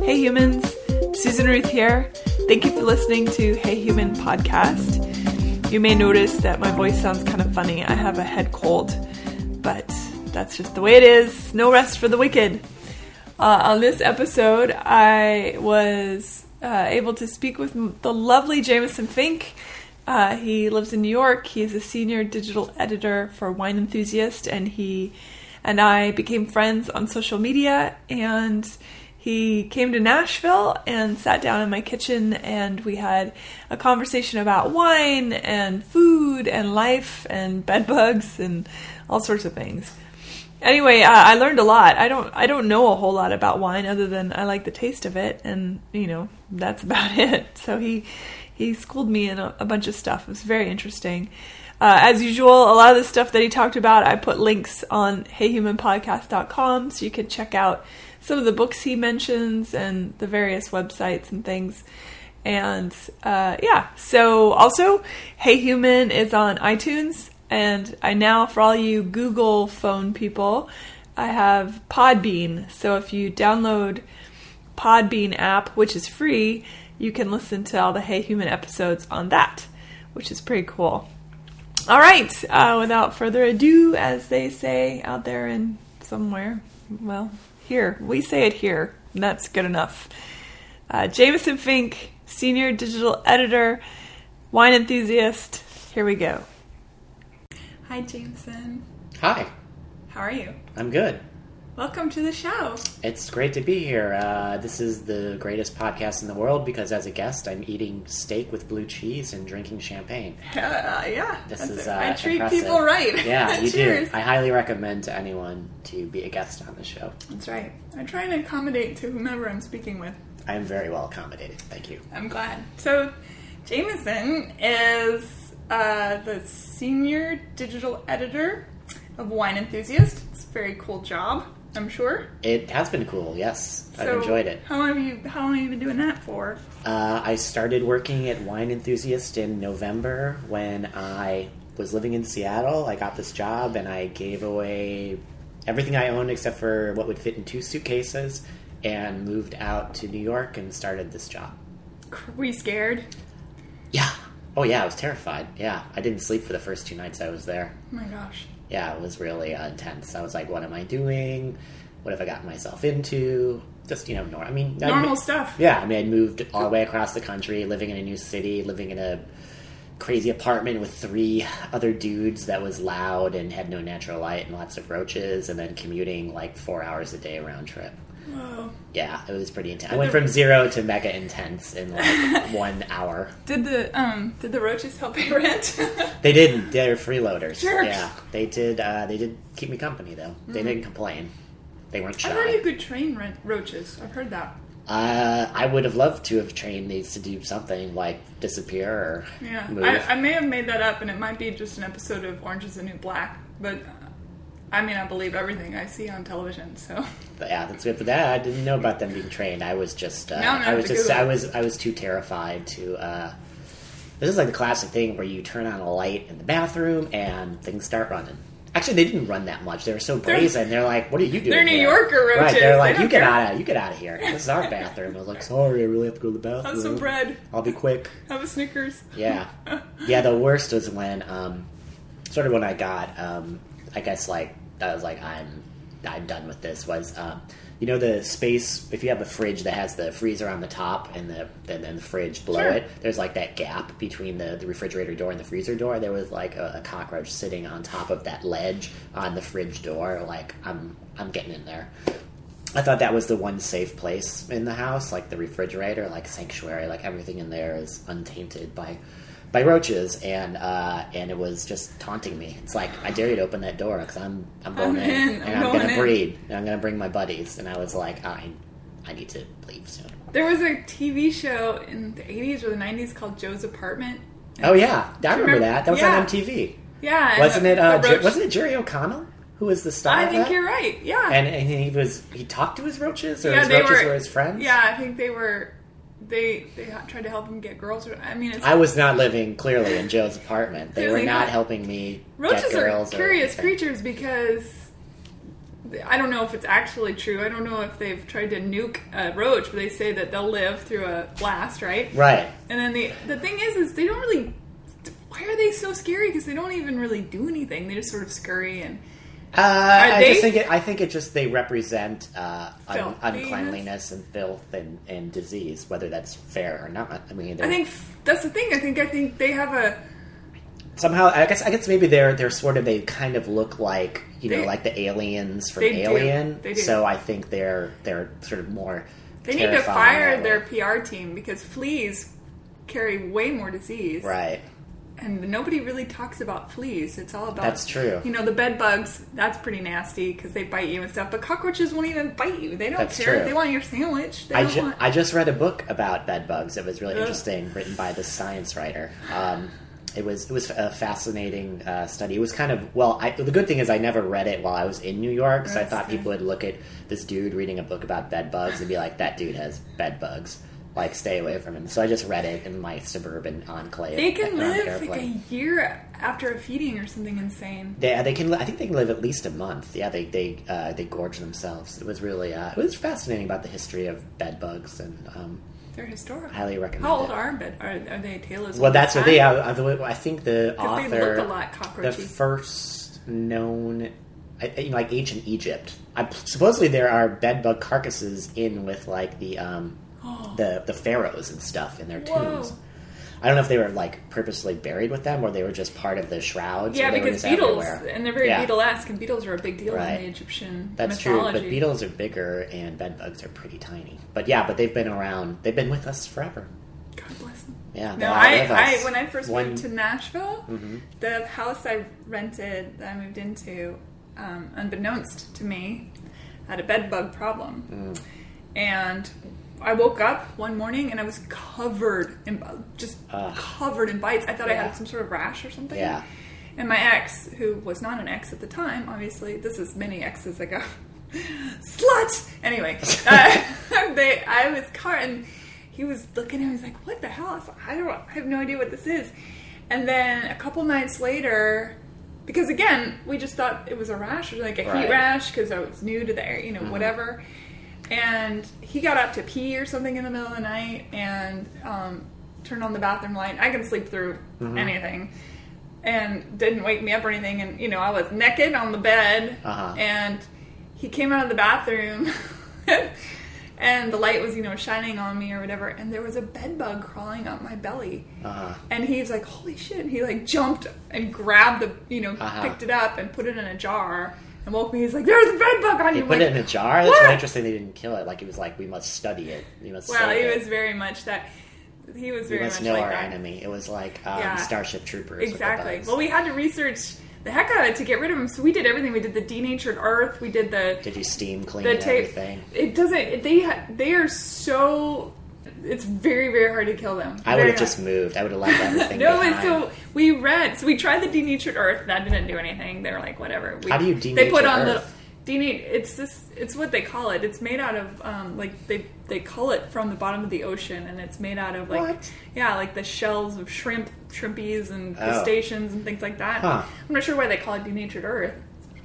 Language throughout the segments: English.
Hey humans, Susan Ruth here. Thank you for listening to Hey Human podcast. You may notice that my voice sounds kind of funny. I have a head cold, but that's just the way it is. No rest for the wicked. On this episode, I was able to speak with the lovely Jameson Fink. He lives in New York. He is a senior digital editor for Wine Enthusiast, and he and I became friends on social media, and he came to Nashville and sat down in my kitchen, and we had a conversation about wine and food and life and bedbugs and all sorts of things. Anyway, I learned a lot. I don't know a whole lot about wine other than I like the taste of it, and that's about it. So he schooled me in a bunch of stuff. It was very interesting. As usual, a lot of the stuff that he talked about, I put links on heyhumanpodcast.com, so you can check out some of the books he mentions and the various websites and things. And so also, Hey Human is on iTunes, and I now, for all you Google phone people, I have Podbean. So if you download Podbean app, which is free, you can listen to all the Hey Human episodes on that, which is pretty cool. All right, without further ado, as they say out there in somewhere, well, here, we say it here, and that's good enough. Jameson Fink, senior digital editor, Wine Enthusiast, here we go. Hi, Jameson. Hi. How are you? I'm good. Welcome to the show. It's great to be here. This is the greatest podcast in the world because as a guest, I'm eating steak with blue cheese and drinking champagne. Yeah. This is I treat impressive. people right. Yeah, you Cheers. do. I highly recommend to anyone to be a guest on the show. That's right. I try and accommodate to whomever I'm speaking with. I am very well accommodated. Thank you. I'm glad. So, Jameson is the senior digital editor of Wine Enthusiast. It's a very cool job, I'm sure. It has been cool, yes. I've enjoyed it. How long have you been doing that for? I started working at Wine Enthusiast in November when I was living in Seattle. I got this job and I gave away everything I owned except for what would fit in 2 suitcases and moved out to New York and started this job. Were you scared? Yeah. Oh yeah, I was terrified. Yeah, I didn't sleep for the first 2 nights I was there. Oh my gosh. Yeah, it was really intense. I was like, what am I doing? What have I gotten myself into? Just, normal stuff. Yeah, I'd moved all the way across the country, living in a new city, living in a crazy apartment with 3 other dudes that was loud and had no natural light and lots of roaches, and then commuting like 4 hours a day round trip. Whoa. Yeah, it was pretty intense. I went from 0 to mega intense in like 1 hour. Did the roaches help pay rent? They didn't. They're freeloaders. Jerks. Yeah, they did. They did keep me company though. They didn't complain. They weren't shy. I've heard you could train roaches. I've heard that. I would have loved to have trained these to do something like disappear or move. I may have made that up, and it might be just an episode of Orange Is the New Black, but I believe everything I see on television. So yeah, that's good. But that I didn't know about them being trained. I was just, I was too terrified to. This is like the classic thing where you turn on a light in the bathroom and things start running. Actually, they didn't run that much. They were so brazen. They're like, "What are you doing?" They're New here? Yorker roaches. Right? They're like, "You get out of here. This is our bathroom." I was like, "Sorry, I really have to go to the bathroom. Have some bread. I'll be quick. Have a Snickers." Yeah. The worst was when, when I got, I guess like I was like, I'm done with this. Was the space, if you have a fridge that has the freezer on the top and then the fridge below Sure. it, there's like that gap between the refrigerator door and the freezer door. There was like a cockroach sitting on top of that ledge on the fridge door. Like, I'm getting in there. I thought that was the one safe place in the house, like the refrigerator, like sanctuary, like everything in there is untainted by roaches, and it was just taunting me. It's like, I dare you to open that door because I'm going in and I'm going to breed and I'm going to bring my buddies. And I was like, I need to leave soon. There was a TV show in the 80s or the 90s called Joe's Apartment. Oh yeah, I remember that. That was on MTV. Yeah, wasn't it Jerry O'Connell who was the star? I think you're right. Yeah, and he talked to his roaches, or his roaches were his friends. Yeah, I think they were. They tried to help him get girls. I was not living clearly in Joe's apartment. They were not helping me get girls. Roaches are curious creatures because I don't know if it's actually true. I don't know if they've tried to nuke a roach, but they say that they'll live through a blast, right? Right. And then the thing is they don't really... Why are they so scary? Because they don't even really do anything. They just sort of scurry and... I think it just they represent uncleanliness and filth and disease, whether that's fair or not. I mean, I think that's the thing. I think they have a somehow. I guess maybe they're sort of they kind of look like like the aliens from Alien. They do. So I think they're sort of more. They need to fire their PR team because fleas carry way more disease. Right. And nobody really talks about fleas. It's all about... That's true. The bed bugs, that's pretty nasty because they bite you and stuff. But cockroaches won't even bite you. They don't that's care. True. They want your sandwich. I just read a book about bed bugs. It was really interesting, written by this science writer. It was a fascinating study. It was kind of... the good thing is I never read it while I was in New York, so I thought people would look at this dude reading a book about bed bugs and be like, that dude has bed bugs. Like, stay away from him. So I just read it in my suburban enclave. They can live like a year after a feeding or something insane. They can. I think they can live at least a month. Yeah, they gorge themselves. It was really it was fascinating about the history of bed bugs and they're historical. Highly recommend. How old it. Are they tailors? Well, that's what they. I think the author. They look a lot cockroachy. The first known. Like ancient Egypt. Supposedly there are bed bug carcasses with like the pharaohs and stuff in their tombs. I don't know if they were like purposely buried with them or they were just part of the shrouds. Yeah, because beetles, everywhere. and they're very beetle-esque, and beetles are a big deal in the Egyptian That's mythology. True, but beetles are bigger and bed bugs are pretty tiny. But they've been around. They've been with us forever. God bless them. Yeah. No, when I first moved to Nashville, the house I rented that I moved into, unbeknownst to me, had a bed bug problem, and I woke up one morning and I was covered in bites. I thought I had some sort of rash or something. Yeah. And my ex, who was not an ex at the time, obviously, this is many exes ago, slut. Anyway, I was covered, and he was looking at me. He was like, "What the hell?" I was like, I have no idea what this is. And then a couple nights later, because again, we just thought it was a rash, or like a heat rash, because I was new to the area, whatever. And he got up to pee or something in the middle of the night and turned on the bathroom light. I can sleep through anything. And didn't wake me up or anything. And, I was naked on the bed. And he came out of the bathroom and the light was, shining on me or whatever. And there was a bed bug crawling up my belly. And he was like, holy shit. And he like jumped and grabbed picked it up and put it in a jar. And woke me. He's like, "There's a bed bug on you." He put it in a jar. That's really interesting. They didn't kill it. Like it was like we must study it. We must. Well, he was very much that. He was very much like that. We must know our enemy. It was like Starship Troopers. Exactly. Well, we had to research the heck out of it to get rid of them. So we did everything. We did the denatured earth. We did the. Did you steam clean and everything? It doesn't. They are so. It's very, very hard to kill them. I would have just moved. I would have left everything behind. So we tried the denatured earth. That didn't do anything. They were like, whatever. How do you denature They put on earth? It's what they call it. It's made out of they cull it from the bottom of the ocean, and it's made out of like the shells of shrimpies and crustaceans and things like that. I'm not sure why they call it denatured earth.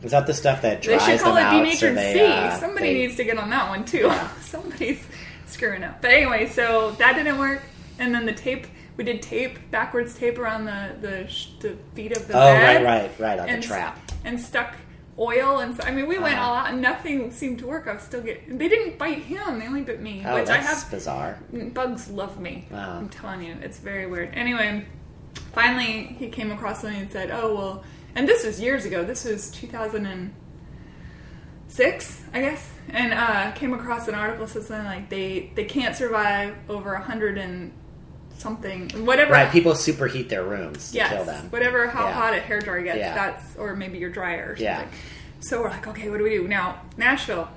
Is that the stuff that dries them out? They should call it denatured sea. Somebody needs to get on that one too. Yeah. Somebody's screwing up. But anyway, so that didn't work. And then the tape, we did backwards tape around the feet of the bed. Right, on the trap. And stuck oil. And so, we went all out and nothing seemed to work. I was still they didn't bite him. They only bit me. Oh, that's bizarre. Bugs love me. Wow. I'm telling you. It's very weird. Anyway, finally he came across something and said, oh, well, and this was years ago. This was 2006, I guess. And came across an article that said something like they can't survive over 100 and something, whatever. Right, people superheat their rooms to kill them. Whatever, how hot a hairdryer gets. That's, or maybe your dryer or something. Yeah. So we're like, okay, what do we do now? Nashville,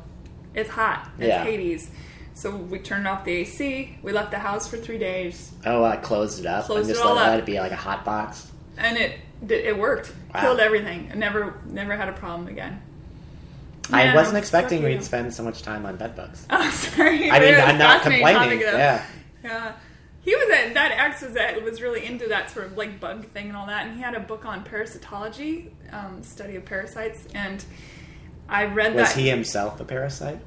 it's hot. It's Hades. So we turned off the AC. We left the house for 3 days. Oh, I closed it up. Closed and just it all let up. it be like a hot box. And it worked. Wow. Killed everything. I never had a problem again. Man, I wasn't expecting we'd spend so much time on bed bugs. Oh, sorry. I'm not complaining. Yeah. He was that ex was really into that sort of like bug thing and all that, and he had a book on parasitology, study of parasites, and I read that. Was he himself a parasite?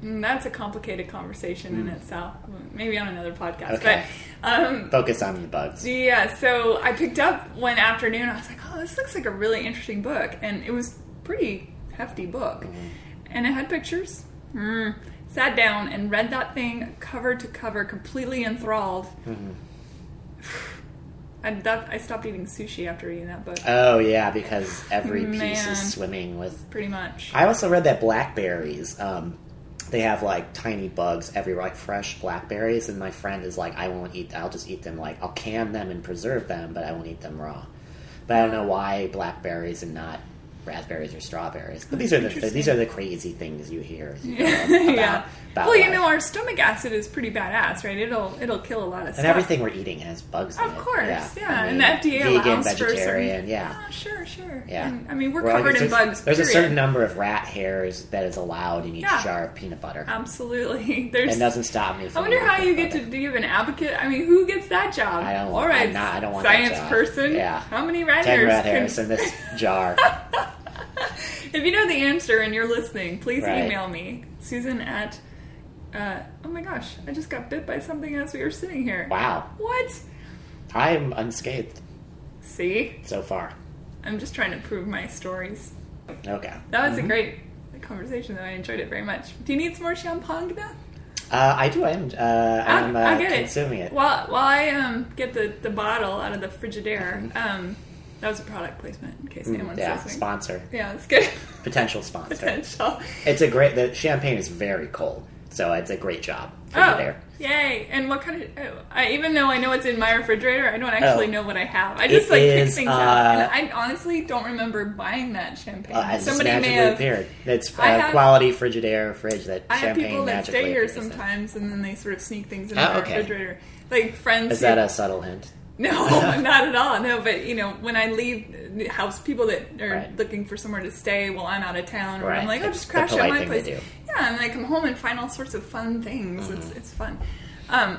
That's a complicated conversation in itself. Maybe on another podcast. Okay. But focus on the bugs. Yeah, so I picked up one afternoon. I was like, oh, this looks like a really interesting book. And it was a pretty hefty book. And it had pictures. Sat down and read that thing cover to cover, completely enthralled. I stopped eating sushi after reading that book. Oh, yeah, because every piece is swimming with... Pretty much. I also read that blackberries, they have, like, tiny bugs everywhere, like fresh blackberries, and my friend is like, I'll just eat them, like, I'll can them and preserve them, but I won't eat them raw. But I don't know why blackberries and not raspberries or strawberries. But these are the crazy things you hear. About well, our stomach acid is pretty badass, right? It'll kill a lot of stuff. And everything we're eating has bugs in it. Of course, yeah. I mean, and the FDA vegan, allows vegetarian, for some... Sure. Yeah. And, I mean, we're covered in bugs, There's a certain number of rat hairs that is allowed in each jar of peanut butter. Absolutely. It doesn't stop me from... I wonder how you get to... Do you have an advocate? I mean, who gets that job? I don't want, All right, I don't want science that job. person. Yeah. How many rat 10 hairs? 10 rat hairs in this jar. If you know the answer and you're listening, please Right. email me. Susan at... oh my gosh, I just got bit by something as we were sitting here. Wow. What? I'm unscathed. See? So far. I'm just trying to prove my stories. Okay. That was a great conversation, though. I enjoyed it very much. Do you need some more champagne? I do. I'm I'll get consuming it. While I get the bottle out of the Frigidaire, that was a product placement in case anyone's listening. Sponsor. Yeah, it's good. Potential sponsor. Potential. The champagne is very cold, so it's a great job. Frigidaire. Yay! And what kind of... even though I know it's in my refrigerator, I don't actually know what I have. I just pick things out. And I honestly don't remember buying that champagne. Somebody may have... Appeared. It's quality Frigidaire fridge that I have champagne people that magically stay here appears in. sometimes, and then they sort of sneak things in my refrigerator. Like friends... Is that a subtle hint? No, not at all. No, but when I leave the house, people that are looking for somewhere to stay while I'm out of town, or I'm like, oh, just crash at my place. Yeah, and I come home and find all sorts of fun things. It's fun.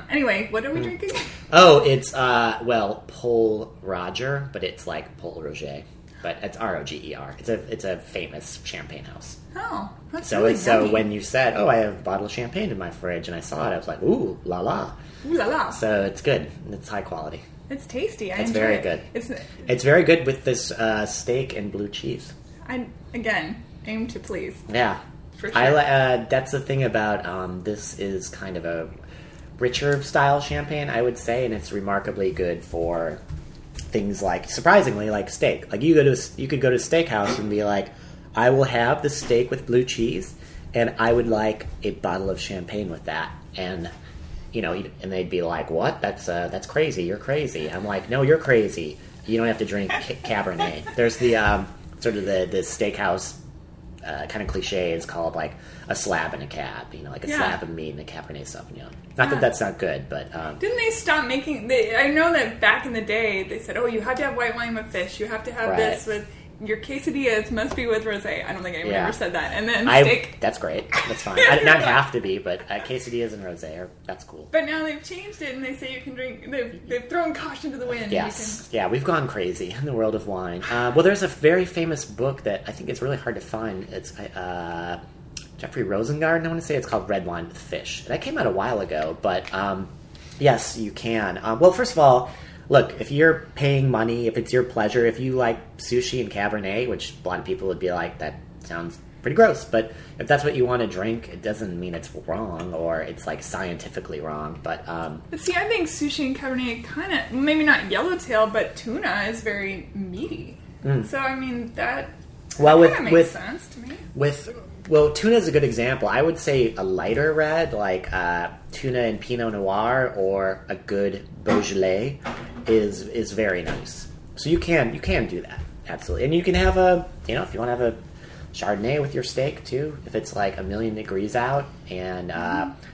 Anyway, what are we drinking? Oh, it's Pol Roger, but it's like Pol Roger, but it's Roger. It's a famous champagne house. Oh, that's so when you said, "Oh, I have a bottle of champagne in my fridge," and I saw it, I was like, "Ooh, la la." Ooh la la. So it's good. It's high quality. It's tasty. It's very good. It's very good with this steak and blue cheese. I aim to please. Yeah, for sure. That's the thing about this is kind of a richer style champagne, I would say, and it's remarkably good for things like, surprisingly, like steak. Like you could go to a steakhouse and be like, I will have the steak with blue cheese, and I would like a bottle of champagne with that, and and they'd be like, what? That's crazy. You're crazy. I'm like, no, you're crazy. You don't have to drink Cabernet. There's the sort of the steakhouse kind of cliche is called like a slab and a cab. Like a slab of meat and a Cabernet Sauvignon. Not that that's not good, but didn't they stop making? I know that back in the day they said, oh, you have to have white wine with fish. You have to have this with. Your quesadillas must be with rosé. I don't think anyone ever said that. And then steak. That's great. That's fine. I did not have to be, but quesadillas and rosé that's cool. But now they've changed it, and they say you can drink. They've thrown caution to the wind. Yes. Yeah, we've gone crazy in the world of wine. Well, there's a very famous book that I think it's really hard to find. It's Jeffrey Rosengarten, I want to say. It's called Red Wine with Fish. That came out a while ago, but yes, you can. Well, first of all, look, if you're paying money, if it's your pleasure, if you like sushi and Cabernet, which a lot of people would be like, that sounds pretty gross, but if that's what you want to drink, it doesn't mean it's wrong or it's like scientifically wrong. But see, I think sushi and Cabernet kind of, maybe not yellowtail, but tuna is very meaty. So I mean that makes sense to me. Tuna is a good example. I would say a lighter red, like tuna and Pinot Noir, or a good Beaujolais, is very nice. So you can do that, absolutely. And you can have if you want to have a Chardonnay with your steak too, if it's like 1,000,000 degrees out and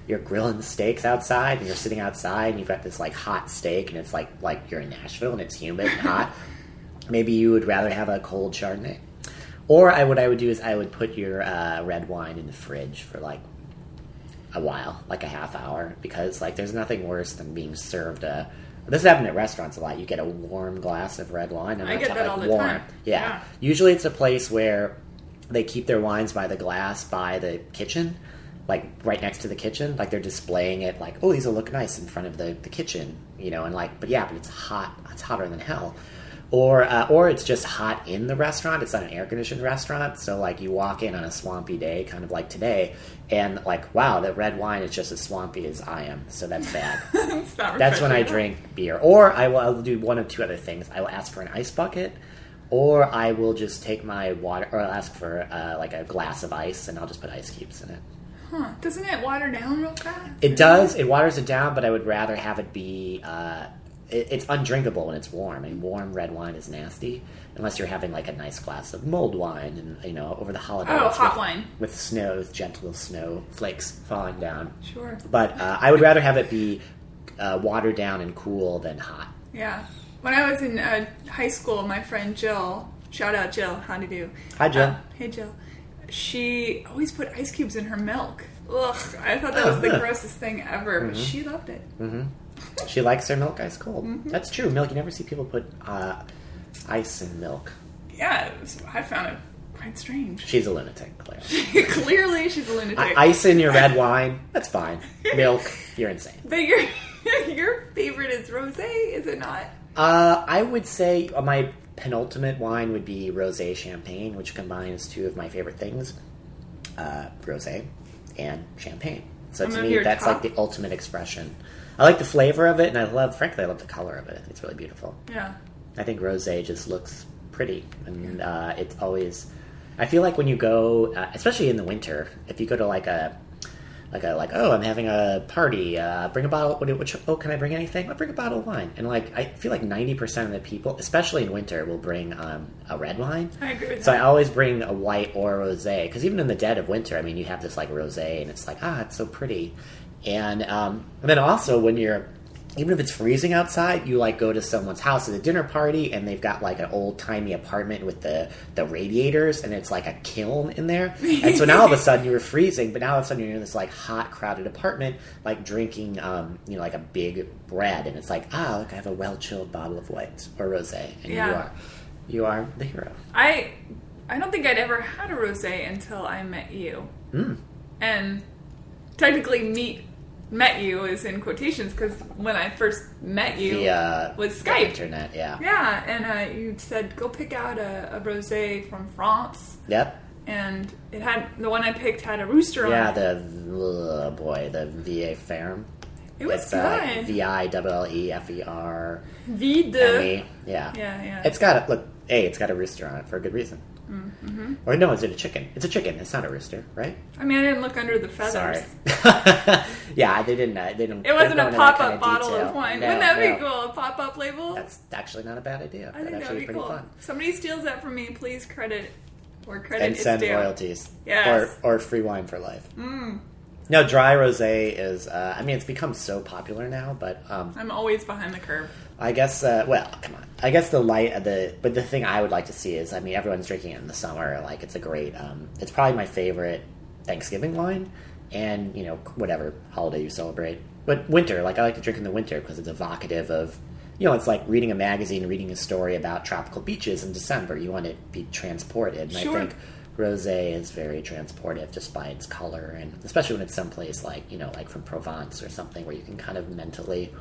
you're grilling steaks outside and you're sitting outside and you've got this like hot steak and it's like you're in Nashville and it's humid and hot. Maybe you would rather have a cold Chardonnay. Or what I would do is I would put your red wine in the fridge for like a while, like a half hour, because like there's nothing worse than being served this happens at restaurants a lot. You get a warm glass of red wine. I get that all the time. Yeah. Usually it's a place where they keep their wines by the glass by the kitchen, like right next to the kitchen, like they're displaying it like, oh, these will look nice in front of the kitchen, and like, but it's hot, it's hotter than hell. Or it's just hot in the restaurant. It's not an air-conditioned restaurant, so like you walk in on a swampy day, kind of like today, and like, wow, that red wine is just as swampy as I am, so that's bad. That's when I drink beer. Or I'll do one of two other things. I will ask for an ice bucket, or I will just take my water, or I'll ask for like a glass of ice, and I'll just put ice cubes in it. Huh. Doesn't it water down real fast? It does. It waters it down, but I would rather have it be... it's undrinkable when it's warm. I mean, warm red wine is nasty unless you're having like a nice glass of mulled wine and over the holidays. Oh, hot wine with snow, with gentle snow flakes falling down. Sure. But I would rather have it be watered down and cool than hot. Yeah. When I was in high school, my friend Jill, shout out Jill, how do you do? Hi Jill. Hey Jill. She always put ice cubes in her milk. Ugh, I thought that was the grossest thing ever, but she loved it. Mm-hmm. She likes their milk ice cold. Mm-hmm. That's true. Milk, you never see people put ice in milk. Yeah, I found it quite strange. She's a lunatic, clearly. Clearly, she's a lunatic. Ice in your red wine, that's fine. Milk, you're insane. But your favorite is rosé, is it not? I would say my penultimate wine would be Rosé Champagne, which combines two of my favorite things, rosé and champagne. So to me, that's like the ultimate expression. I like the flavor of it, and I love the color of it. It's really beautiful. Yeah. I think rosé just looks pretty, and it's always... I feel like when you go, especially in the winter, if you go to like I'm having a party, bring a bottle, can I bring anything? I'll bring a bottle of wine. And like, I feel like 90% of the people, especially in winter, will bring a red wine. I agree with that. So I always bring a white or a rosé, because even in the dead of winter, I mean, you have this like rosé, and it's like, it's so pretty. And then also when even if it's freezing outside, you like go to someone's house at a dinner party and they've got like an old timey apartment with the radiators and it's like a kiln in there. And so now all of a sudden you were freezing, but now all of a sudden you're in this like hot, crowded apartment, like drinking, like a big bread. And it's like, look, I have a well-chilled bottle of white or rosé. And you are the hero. I don't think I'd ever had a rosé until I met you. Mm. And technically met you is in quotations because when I first met you was Skype. The internet, yeah. Yeah, and you said, go pick out a rosé from France. Yep. And the one I picked had a rooster on it. Yeah, the VA Ferme. It was good. VILLEFER. Vide. Yeah. It's got a rooster on it for a good reason. Mm-hmm. Or no, is it a chicken? It's a chicken. It's not a rooster, right? I mean, I didn't look under the feathers. Sorry. Yeah, they didn't. It wasn't a pop-up bottle of wine. No, Wouldn't that be cool? A pop-up label? That's actually not a bad idea. I think that would be pretty cool. Fun. If somebody steals that from me, please credit and send due. royalties. Yes. Or free wine for life. Mm. No, dry rosé is. It's become so popular now, but I'm always behind the curve. I guess. Come on. I guess but the thing I would like to see is, everyone's drinking it in the summer. Like, it's a great. It's probably my favorite Thanksgiving wine, and whatever holiday you celebrate. But winter, like I like to drink in the winter because it's evocative of. It's like reading a magazine, reading a story about tropical beaches in December. You want to be transported, and sure. I think rosé is very transportive just by its color, and especially when it's someplace like like from Provence or something where you can kind of mentally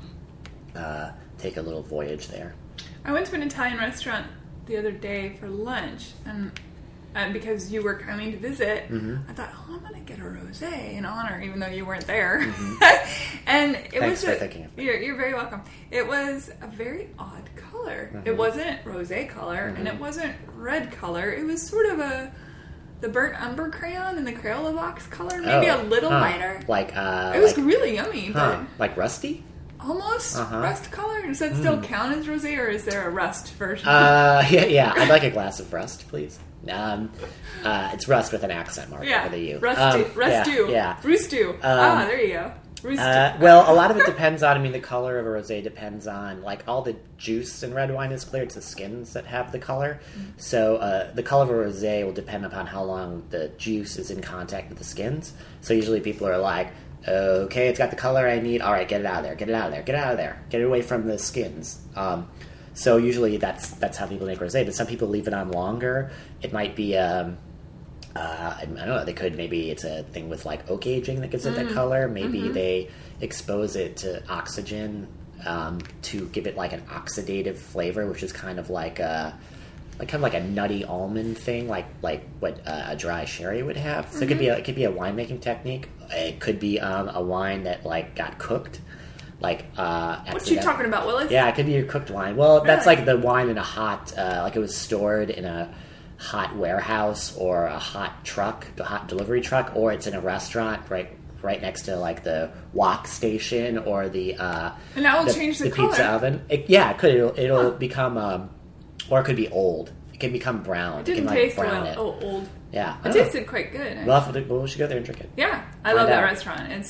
take a little voyage there. I went to an Italian restaurant the other day for lunch, and because you were coming to visit, I thought, I'm going to get a rosé in honor, even though you weren't there. Mm-hmm. And Thanks for thinking of me. You're very welcome. It was a very odd color. Mm-hmm. It wasn't rosé color, and it wasn't red color. It was sort of the burnt umber crayon in the Crayola box color, maybe a little lighter. It was really yummy, but like rusty. Almost rust color. Does that still count as rosé, or is there a rust version? Yeah. I'd like a glass of rust, please. It's rust with an accent mark over the U. Rustu. Yeah. Rustu. There you go. Well, a lot of it depends on. The color of a rosé depends on all the juice in red wine is clear. It's the skins that have the color. So the color of a rosé will depend upon how long the juice is in contact with the skins. So usually people are like, okay, it's got the color I need. All right, get it out of there. Get it out of there. Get it out of there. Get it away from the skins. So usually that's how people make rosé. But some people leave it on longer. It might be I don't know. They could, maybe it's a thing with like oak aging that gives it that color. Maybe they expose it to oxygen to give it like an oxidative flavor, which is kind of like a nutty almond thing, like what a dry sherry would have. So it could be a winemaking technique. It could be a wine that like got cooked. Like what you talking about, Willis? Yeah, it could be a cooked wine. Well, that's like the wine in a hot, like it was stored in a hot warehouse or a hot truck, the hot delivery truck, or it's in a restaurant right next to like the wok station or the and that will change the color. Pizza oven. It could. It'll become or it could be old. It can become brown. It didn't taste well. Oh, old. Yeah, it tasted quite good. We should go there and drink it. Yeah, I love that restaurant.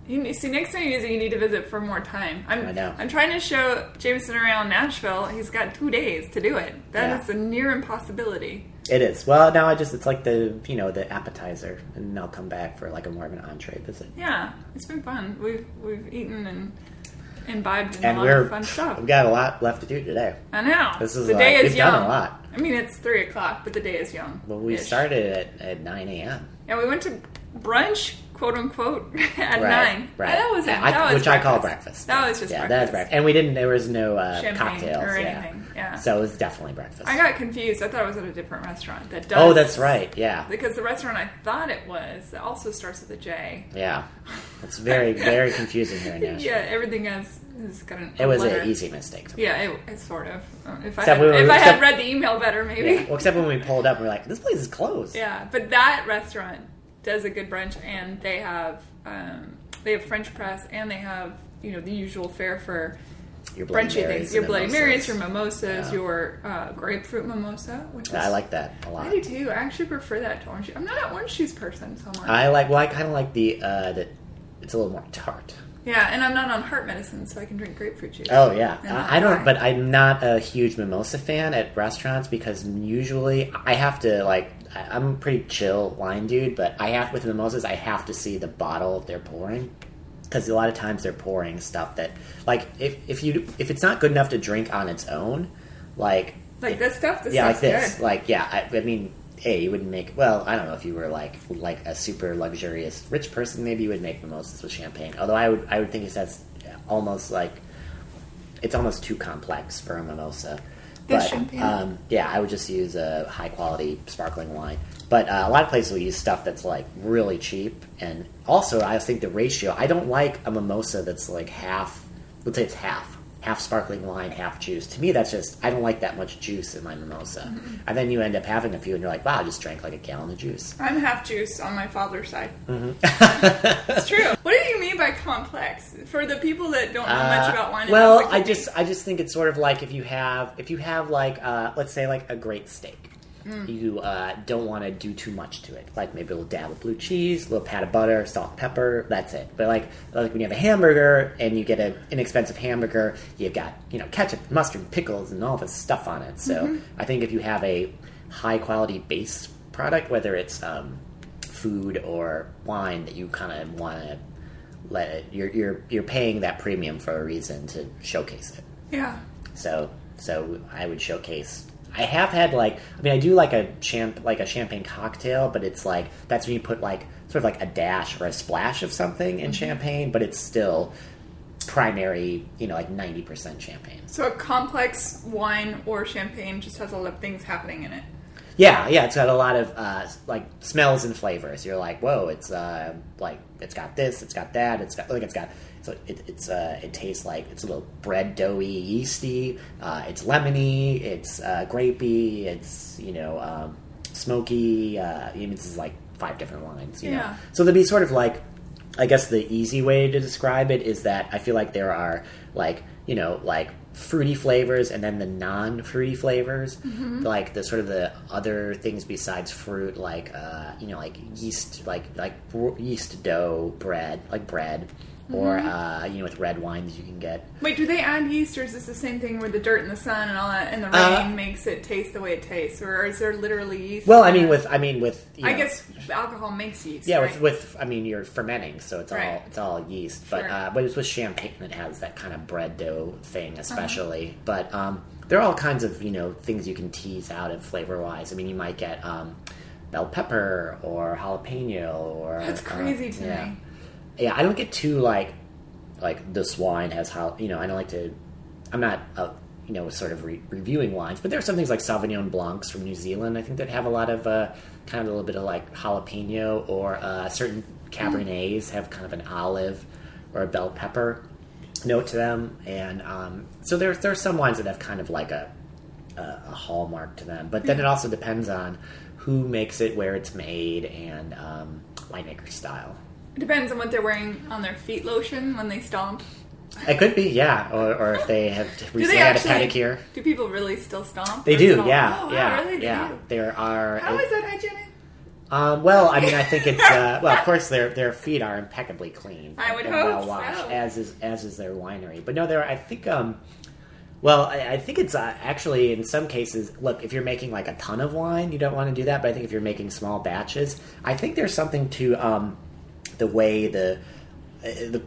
See, next time you need to visit for more time. I know. I'm trying to show Jameson around Nashville. He's got 2 days to do it. That is a near impossibility. It is. Well, now it's like the appetizer, and I'll come back for like a more of an entree visit. Yeah, it's been fun. We've eaten and imbibed in a lot of fun stuff. We've got a lot left to do today. I know. The day is young. We've done a lot. I mean, it's 3 o'clock, but the day is young. Well, we started at 9 a.m. Yeah, we went to brunch, quote unquote, at 9. Right. That was which I call breakfast. That was just breakfast. That was breakfast. And there was no cocktails or anything. Yeah. So it was definitely breakfast. I got confused. I thought it was at a different restaurant that does. Oh, that's right. Yeah. Because the restaurant I thought it was also starts with a J. Yeah. It's very, very confusing here in Nashville. Yeah, everything has got an. It was an easy mistake. Yeah, it's sort of. If I had read the email better, maybe. Yeah. Well, except when we pulled up, we were like, "This place is closed." Yeah, but that restaurant does a good brunch, and they have French press, and they have the usual fare for your brunchy things, your Bloody Marys, your mimosas, your grapefruit mimosa. Which I like that a lot. I do too. I actually prefer that to orange juice. I'm not an orange juice person so much. I kind of like the that it's a little more tart. Yeah, and I'm not on heart medicine, so I can drink grapefruit juice. Oh yeah, I don't. But I'm not a huge mimosa fan at restaurants because usually I have to I'm a pretty chill wine dude, but with mimosas I have to see the bottle they're pouring. Because a lot of times they're pouring stuff that, if it's not good enough to drink on its own, this stuff, like this, good. I mean, you wouldn't make. Well, I don't know if you were like a super luxurious rich person, maybe you would make mimosas with champagne. Although I would think that's almost it's almost too complex for a mimosa. But champagne. I would just use a high quality sparkling wine. But a lot of places will use stuff that's really cheap, and also I think the ratio. I don't like a mimosa that's half. Let's say it's half sparkling wine, half juice. To me, that's just I don't like that much juice in my mimosa. Mm-hmm. And then you end up having a few, and you're like, wow, I just drank a gallon of juice. I'm half juice on my father's side. Mm-hmm. It's true. What do you mean by complex? For the people that don't know much about wine. Well, I just think it's sort of like if you have let's say a great steak. You don't want to do too much to it. Maybe a little dab of blue cheese, a little pat of butter, salt, pepper, that's it. But when you have a hamburger and you get an inexpensive hamburger, you've got ketchup, mustard, pickles, and all this stuff on it. So I think if you have a high quality base product, whether it's food or wine, that you kind of want to let it, you're paying that premium for a reason to showcase it. Yeah. So I would showcase. I have had I do a champagne cocktail, but it's that's when you put sort of a dash or a splash of something in champagne, but it's still primary, 90% champagne. So a complex wine or champagne just has a lot of things happening in it. Yeah, it's got a lot of smells and flavors. You're like, whoa, it's it's got this, it's got that, it tastes like it's a little bread doughy, yeasty. It's lemony, it's grapey, it's smoky. This is 5 different wines. You know? So there'd be sort of I guess the easy way to describe it is that I feel like there are fruity flavors and then the non-fruity flavors, the sort of the other things besides fruit, yeast, yeast dough bread, or with red wines you can get. Wait, do they add yeast, or is this the same thing where the dirt and the sun and all that and the rain makes it taste the way it tastes, or is there literally yeast? Well, I guess alcohol makes yeast. Yeah, right? with you're fermenting, so it's all yeast. But sure. But it's with champagne that has that kind of bread dough thing, especially. But there are all kinds of things you can tease out of flavor wise. You might get bell pepper or jalapeno or... That's crazy to yeah. me. Yeah, I don't get too, like this wine has I don't like to... I'm not, sort of reviewing wines, but there are some things like Sauvignon Blancs from New Zealand, I think, that have a lot of kind of a little bit of, like, jalapeno, or certain Cabernets have kind of an olive or a bell pepper note to them. And so there are some wines that have kind of like a hallmark to them. But then it also depends on who makes it, where it's made, and winemaker style. It depends on what they're wearing on their feet lotion when they stomp. It could be, yeah. Or if they have recently had a pedicure. Do people really still stomp? They do, yeah. Oh, yeah, wow, really? yeah. There are... How is that hygienic? Well, I mean, I think it's... of course, their feet are impeccably clean. I would and hope well washed, so. as is their winery. But no, I think... I think it's actually, in some cases... Look, if you're making, like, a ton of wine, you don't want to do that. But I think if you're making small batches, I think there's something to the way the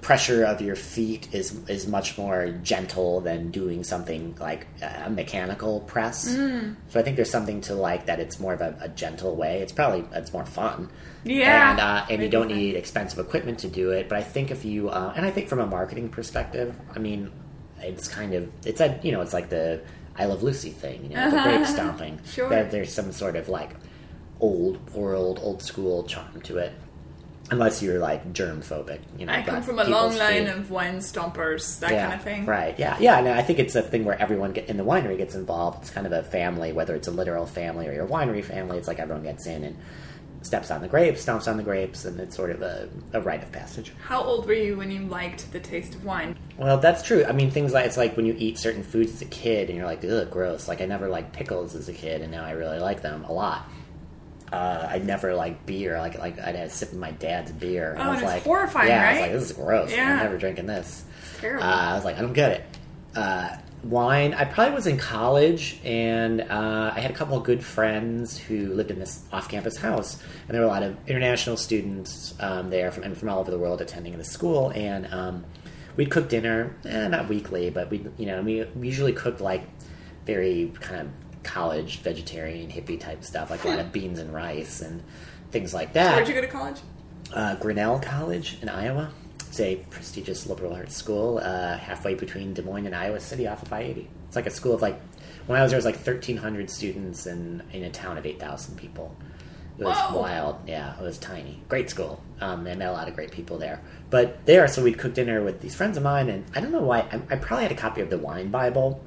pressure of your feet is much more gentle than doing something like a mechanical press. So I think there's something to, like, that it's more of a gentle way. It's more fun. Yeah. And you don't need expensive equipment to do it. But I think if you and I think from a marketing perspective, I mean, it's like the I Love Lucy thing, the grape stomping. Sure. There's some sort of, like, old school charm to it. Unless you're, like, germ phobic, I come from a long line of wine stompers, that kind of thing. Right, yeah. And I think it's a thing where everyone in the winery gets involved. It's kind of a family, whether it's a literal family or your winery family. It's like everyone gets in and steps on the grapes, stomps on the grapes, and it's sort of a rite of passage. How old were you when you liked the taste of wine? Well, that's true. I mean, things like, it's like when you eat certain foods as a kid and you're like, ugh, gross. Like, I never liked pickles as a kid, and now I really like them a lot. I never liked beer. Like I'd had a sip of my dad's beer. And I was like, horrifying, yeah, right? I was like, this is gross. Yeah. I'm never drinking this. It's terrible. I was like, I don't get it. Wine, I probably was in college, and I had a couple of good friends who lived in this off-campus house, and there were a lot of international students there from all over the world attending the school, and we'd cook dinner, not weekly, but we usually cooked, like, very kind of college vegetarian hippie type stuff, like a lot of beans and rice and things like that. So where'd you go to college? Grinnell College in Iowa. It's a prestigious liberal arts school halfway between Des Moines and Iowa City off of I-80. It's like a school of, like, when I was there, it was like 1,300 students in a town of 8,000 people. It was wild. Yeah, it was tiny. Great school. I met a lot of great people there. But so we'd cook dinner with these friends of mine, and I don't know why, I probably had a copy of the Wine Bible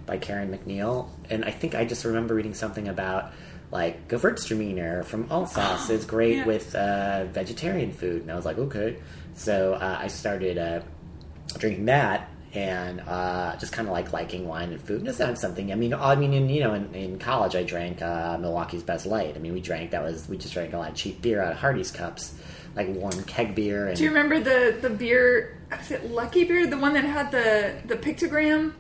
by Karen McNeil, and I think I just remember reading something about, like, Gewürztraminer from Alsace is great with vegetarian food, and I was like, okay. So I started drinking that, and just kind of like liking wine and food. And it's not something. In college I drank Milwaukee's Best Light. I mean, we just drank a lot of cheap beer out of Hardy's cups, like warm keg beer. And, do you remember the beer? Was it Lucky Beer, the one that had the pictogram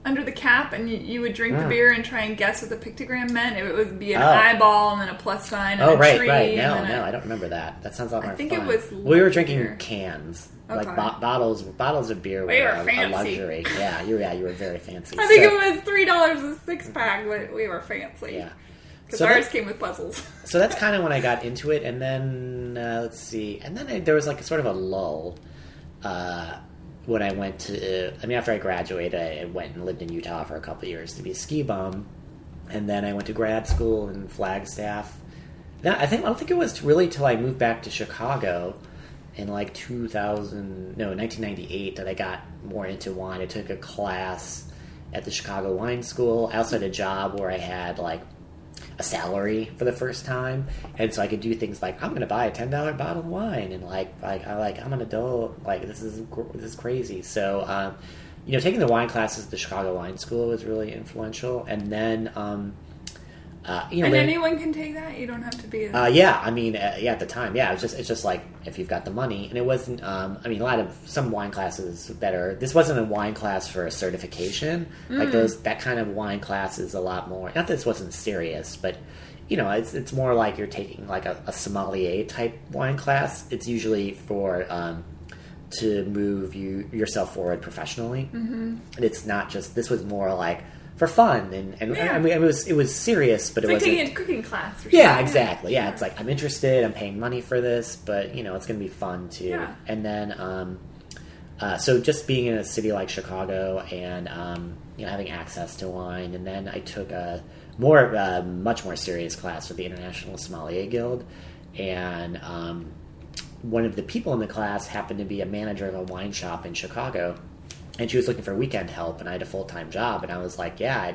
under the cap, and you would drink the beer and try and guess what the pictogram meant? It would be an eyeball and then a plus sign and a tree. Right. No, I don't remember that. That sounds a lot more fun. I think it was we were drinking beer. Cans. Okay. Like bottles of beer We were were a fancy. luxury. Yeah, you were very fancy. I think it was $3 a six-pack, but we were fancy. Yeah. Because ours came with puzzles. So that's kind of when I got into it, and then, let's see, and then there was like sort of a lull when I went to, after I graduated, I went and lived in Utah for a couple of years to be a ski bum, and then I went to grad school in Flagstaff. I don't think it was really till I moved back to Chicago in like 1998 that I got more into wine. I took a class at the Chicago Wine School. I also had a job where I had like a salary for the first time, and so I could do things like, I'm going to buy a $10 bottle of wine, and I'm an adult, like this is crazy. So taking the wine classes at the Chicago Wine School was really influential, and then and anyone can take that. You don't have to be. At the time, it's just like if you've got the money, and it wasn't. Some wine classes better. This wasn't a wine class for a certification. Like that kind of wine class is a lot more. Not that this wasn't serious, but it's more like you're taking like a sommelier type wine class. It's usually for to move yourself forward professionally, and it's not just. This was more like for fun, and I mean, it was serious, but it's it like wasn't. taking a cooking class. Or something. Yeah, exactly. Yeah, it's like I'm interested. I'm paying money for this, but you know, it's going to be fun too. Yeah. And then, so just being in a city like Chicago, and you know, having access to wine, and then I took a much more serious class with the International Sommelier Guild, and one of the people in the class happened to be a manager of a wine shop in Chicago. And she was looking for weekend help, and I had a full-time job, and I was like, yeah,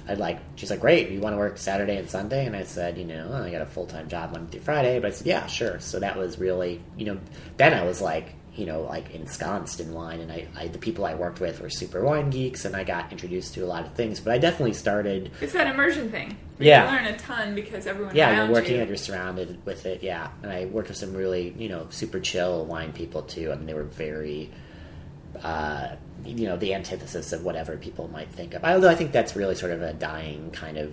I'd like, she's like, great, you want to work Saturday and Sunday? And I said, you know, I got a full-time job Monday through Friday, but I said, yeah, sure. So that was really, you know, then I was like, you know, like ensconced in wine, and I the people I worked with were super wine geeks, and I got introduced to a lot of things, but I definitely started... It's that immersion thing. Yeah. You learn a ton because everyone yeah, around you're working you. and you're surrounded with it, yeah. And I worked with some really, you know, super chill wine people, too. I mean, they were very... you know, the antithesis of whatever people might think of. Although I think that's really sort of a dying kind of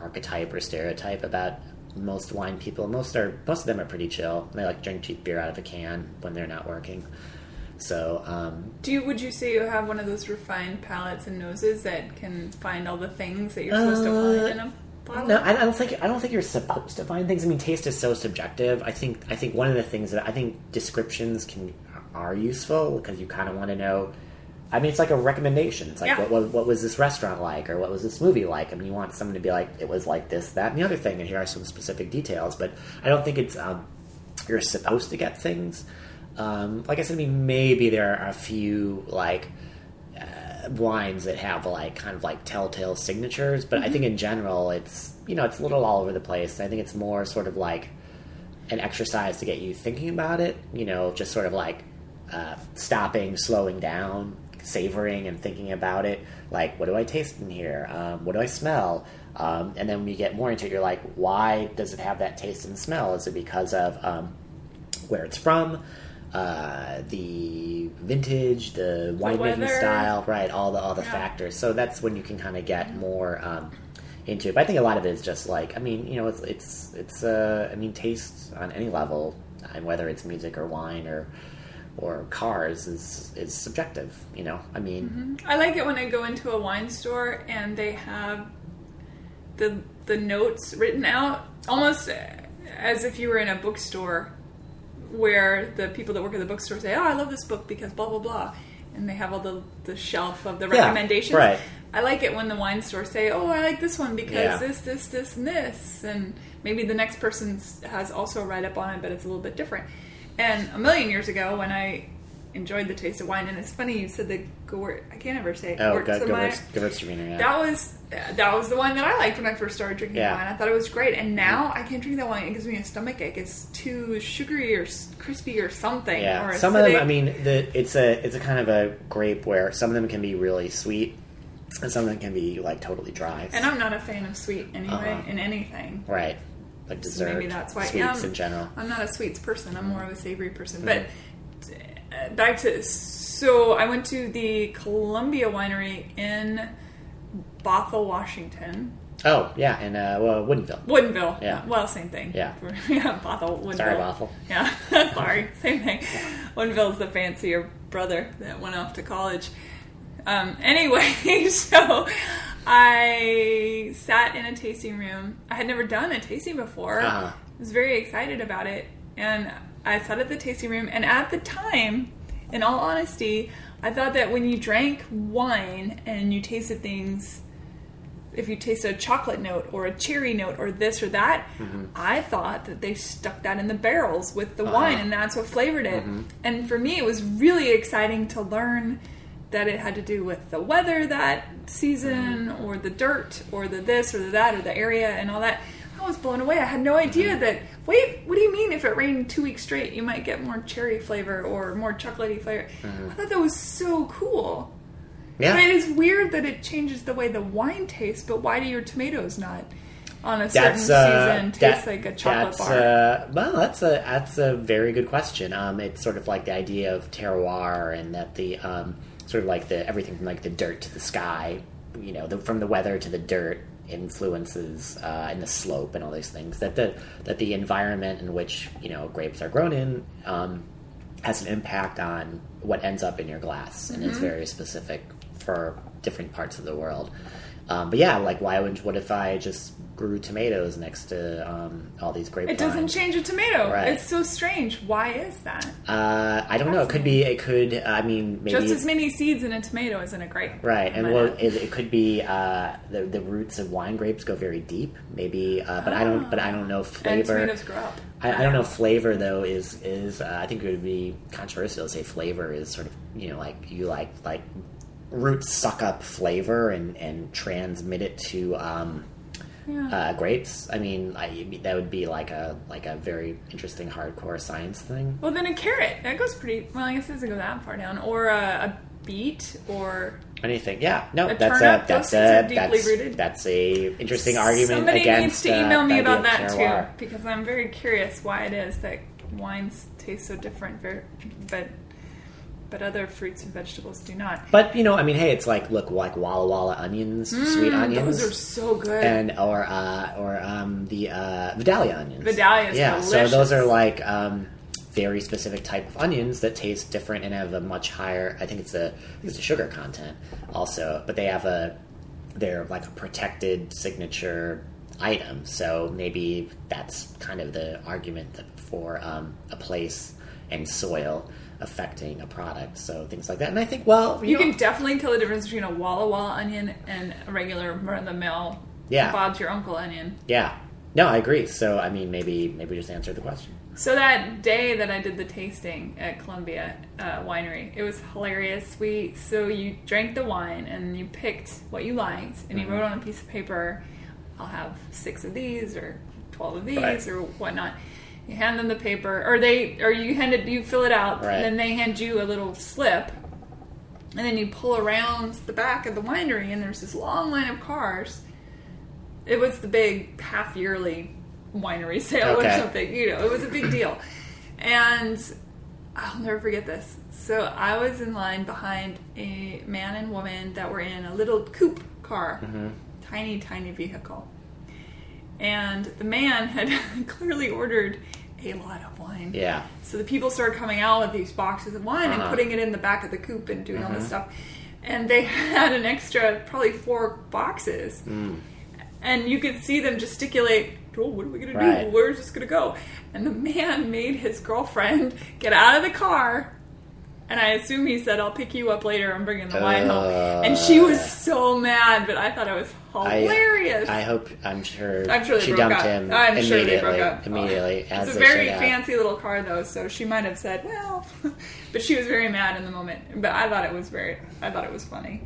archetype or stereotype about most wine people. Most of them are pretty chill. They like drink cheap beer out of a can when they're not working. So, would you say you have one of those refined palates and noses that can find all the things that you're supposed to find in a bottle? No, I don't think you're supposed to find things. I mean, taste is so subjective. I think one of the things that I think descriptions are useful because you kind of want to know. I mean, it's like a recommendation. It's like, what was this restaurant like, or what was this movie like? I mean, you want someone to be like, it was like this, that, and the other thing, and here are some specific details. But I don't think it's you're supposed to get things. Like I said, I mean, maybe there are a few like wines that have like kind of like telltale signatures, but I think in general, it's it's a little all over the place. I think it's more sort of like an exercise to get you thinking about it. You know, just sort of like stopping, slowing down, savoring and thinking about it. Like, what do I taste in here? What do I smell? And then when you get more into it, you're like, why does it have that taste and smell? Is it because of where it's from, the vintage, the winemaking style, right? All the factors. So that's when you can kind of get more into it. But I think a lot of it is just like, I mean, it's I mean, taste on any level, and whether it's music or wine or cars is subjective, I mean... I like it when I go into a wine store and they have the notes written out, almost as if you were in a bookstore where the people that work at the bookstore say, oh, I love this book because blah, blah, blah. And they have all the shelf of the recommendations. Right. I like it when the wine stores say, oh, I like this one because this, and this. And maybe the next person has also a write-up on it, but it's a little bit different. And a million years ago, when I enjoyed the taste of wine, and it's funny you said the I can't ever say it. Gewürztraminer, yeah. That was the one that I liked when I first started drinking wine. I thought it was great, and now I can't drink that wine. It gives me a stomachache. It's too sugary or crispy or something. Yeah, or some of them. I mean, it's a kind of a grape where some of them can be really sweet, and some of them can be like totally dry. And I'm not a fan of sweet anyway in anything. Right. Like dessert, so maybe that's why. sweets in general. I'm not a sweets person. I'm more of a savory person. But back to... So I went to the Columbia Winery in Bothell, Washington. Oh, yeah, in Woodinville. Woodinville. Yeah. Well, same thing. Yeah. Bothell, Woodinville. Sorry, Bothell. Yeah, sorry. Same thing. Woodinville's the fancier brother that went off to college. Anyway, so... I sat in a tasting room. I had never done a tasting before. I was very excited about it. And I sat at the tasting room. And at the time, in all honesty, I thought that when you drank wine and you tasted things, if you tasted a chocolate note or a cherry note or this or that, I thought that they stuck that in the barrels with the wine and that's what flavored it. And for me, it was really exciting to learn that it had to do with the weather that season or the dirt or the this or the that or the area and all that. I was blown away. I had no idea that, wait, what do you mean if it rained 2 weeks straight you might get more cherry flavor or more chocolatey flavor? I thought that was so cool. Yeah. I mean, it's weird that it changes the way the wine tastes, but why do your tomatoes not on a certain season taste like a chocolate bar? Well, that's a very good question. It's sort of like the idea of terroir and that the... sort of like everything from like the dirt to the sky, from the weather to the dirt influences and the slope and all these things. That the environment in which grapes are grown in has an impact on what ends up in your glass, and it's very specific for different parts of the world. But yeah, like what if I just grew tomatoes next to all these grape It vines? doesn't change a tomato. Right. It's so strange. Why is that? I don't know. I mean, maybe just as many seeds in a tomato as in a grape. Right, and it could be the roots of wine grapes go very deep, maybe. But I don't know flavor. And tomatoes grow up. I don't know flavor though. Is I think it would be controversial to say flavor is sort of like you like roots suck up flavor and transmit it to grapes. I mean, that would be like a very interesting hardcore science thing. Well, then a carrot that goes pretty well. I guess it doesn't go that far down, or a beet, or anything. Yeah, no, a that's turnip. that's a interesting argument. Somebody against needs to email me about that terroir. too, because I'm very curious why it is that wines taste so different, but other fruits and vegetables do not. But hey, it's like like Walla Walla onions, sweet onions. Those are so good. And or the Vidalia onions. Vidalia is delicious. So those are like very specific type of onions that taste different and have a much higher. I think it's a sugar content also, but they're like a protected signature item. So maybe that's kind of the argument for a place and soil affecting a product, so things like that. And I think, you can definitely tell the difference between a Walla Walla onion and a regular run-of-the-mill Bob's Your Uncle onion. Yeah. No, I agree. So, I mean, maybe just answer the question. So that day that I did the tasting at Columbia Winery, it was hilarious. So you drank the wine and you picked what you liked, and you wrote on a piece of paper, I'll have 6 of these or 12 of these or whatnot. You hand them the paper, you fill it out, and then they hand you a little slip, and then you pull around the back of the winery, and there's this long line of cars. It was the big half-yearly winery sale or something, it was a big deal. And I'll never forget this. So I was in line behind a man and woman that were in a little coupe car, tiny, tiny vehicle. And the man had clearly ordered a lot of wine. Yeah. So the people started coming out with these boxes of wine and putting it in the back of the coupe and doing all this stuff. And they had an extra, probably 4 boxes. And you could see them gesticulate, oh, what are we going to do? Where's this going to go? And the man made his girlfriend get out of the car. And I assume he said, I'll pick you up later. I'm bringing the wine home. And she was so mad, but I thought it was hilarious. I'm sure she dumped him I'm immediately. sure they broke up. Immediately. It's a very fancy little car, though, so she might have said, well. But she was very mad in the moment. But I thought it was funny.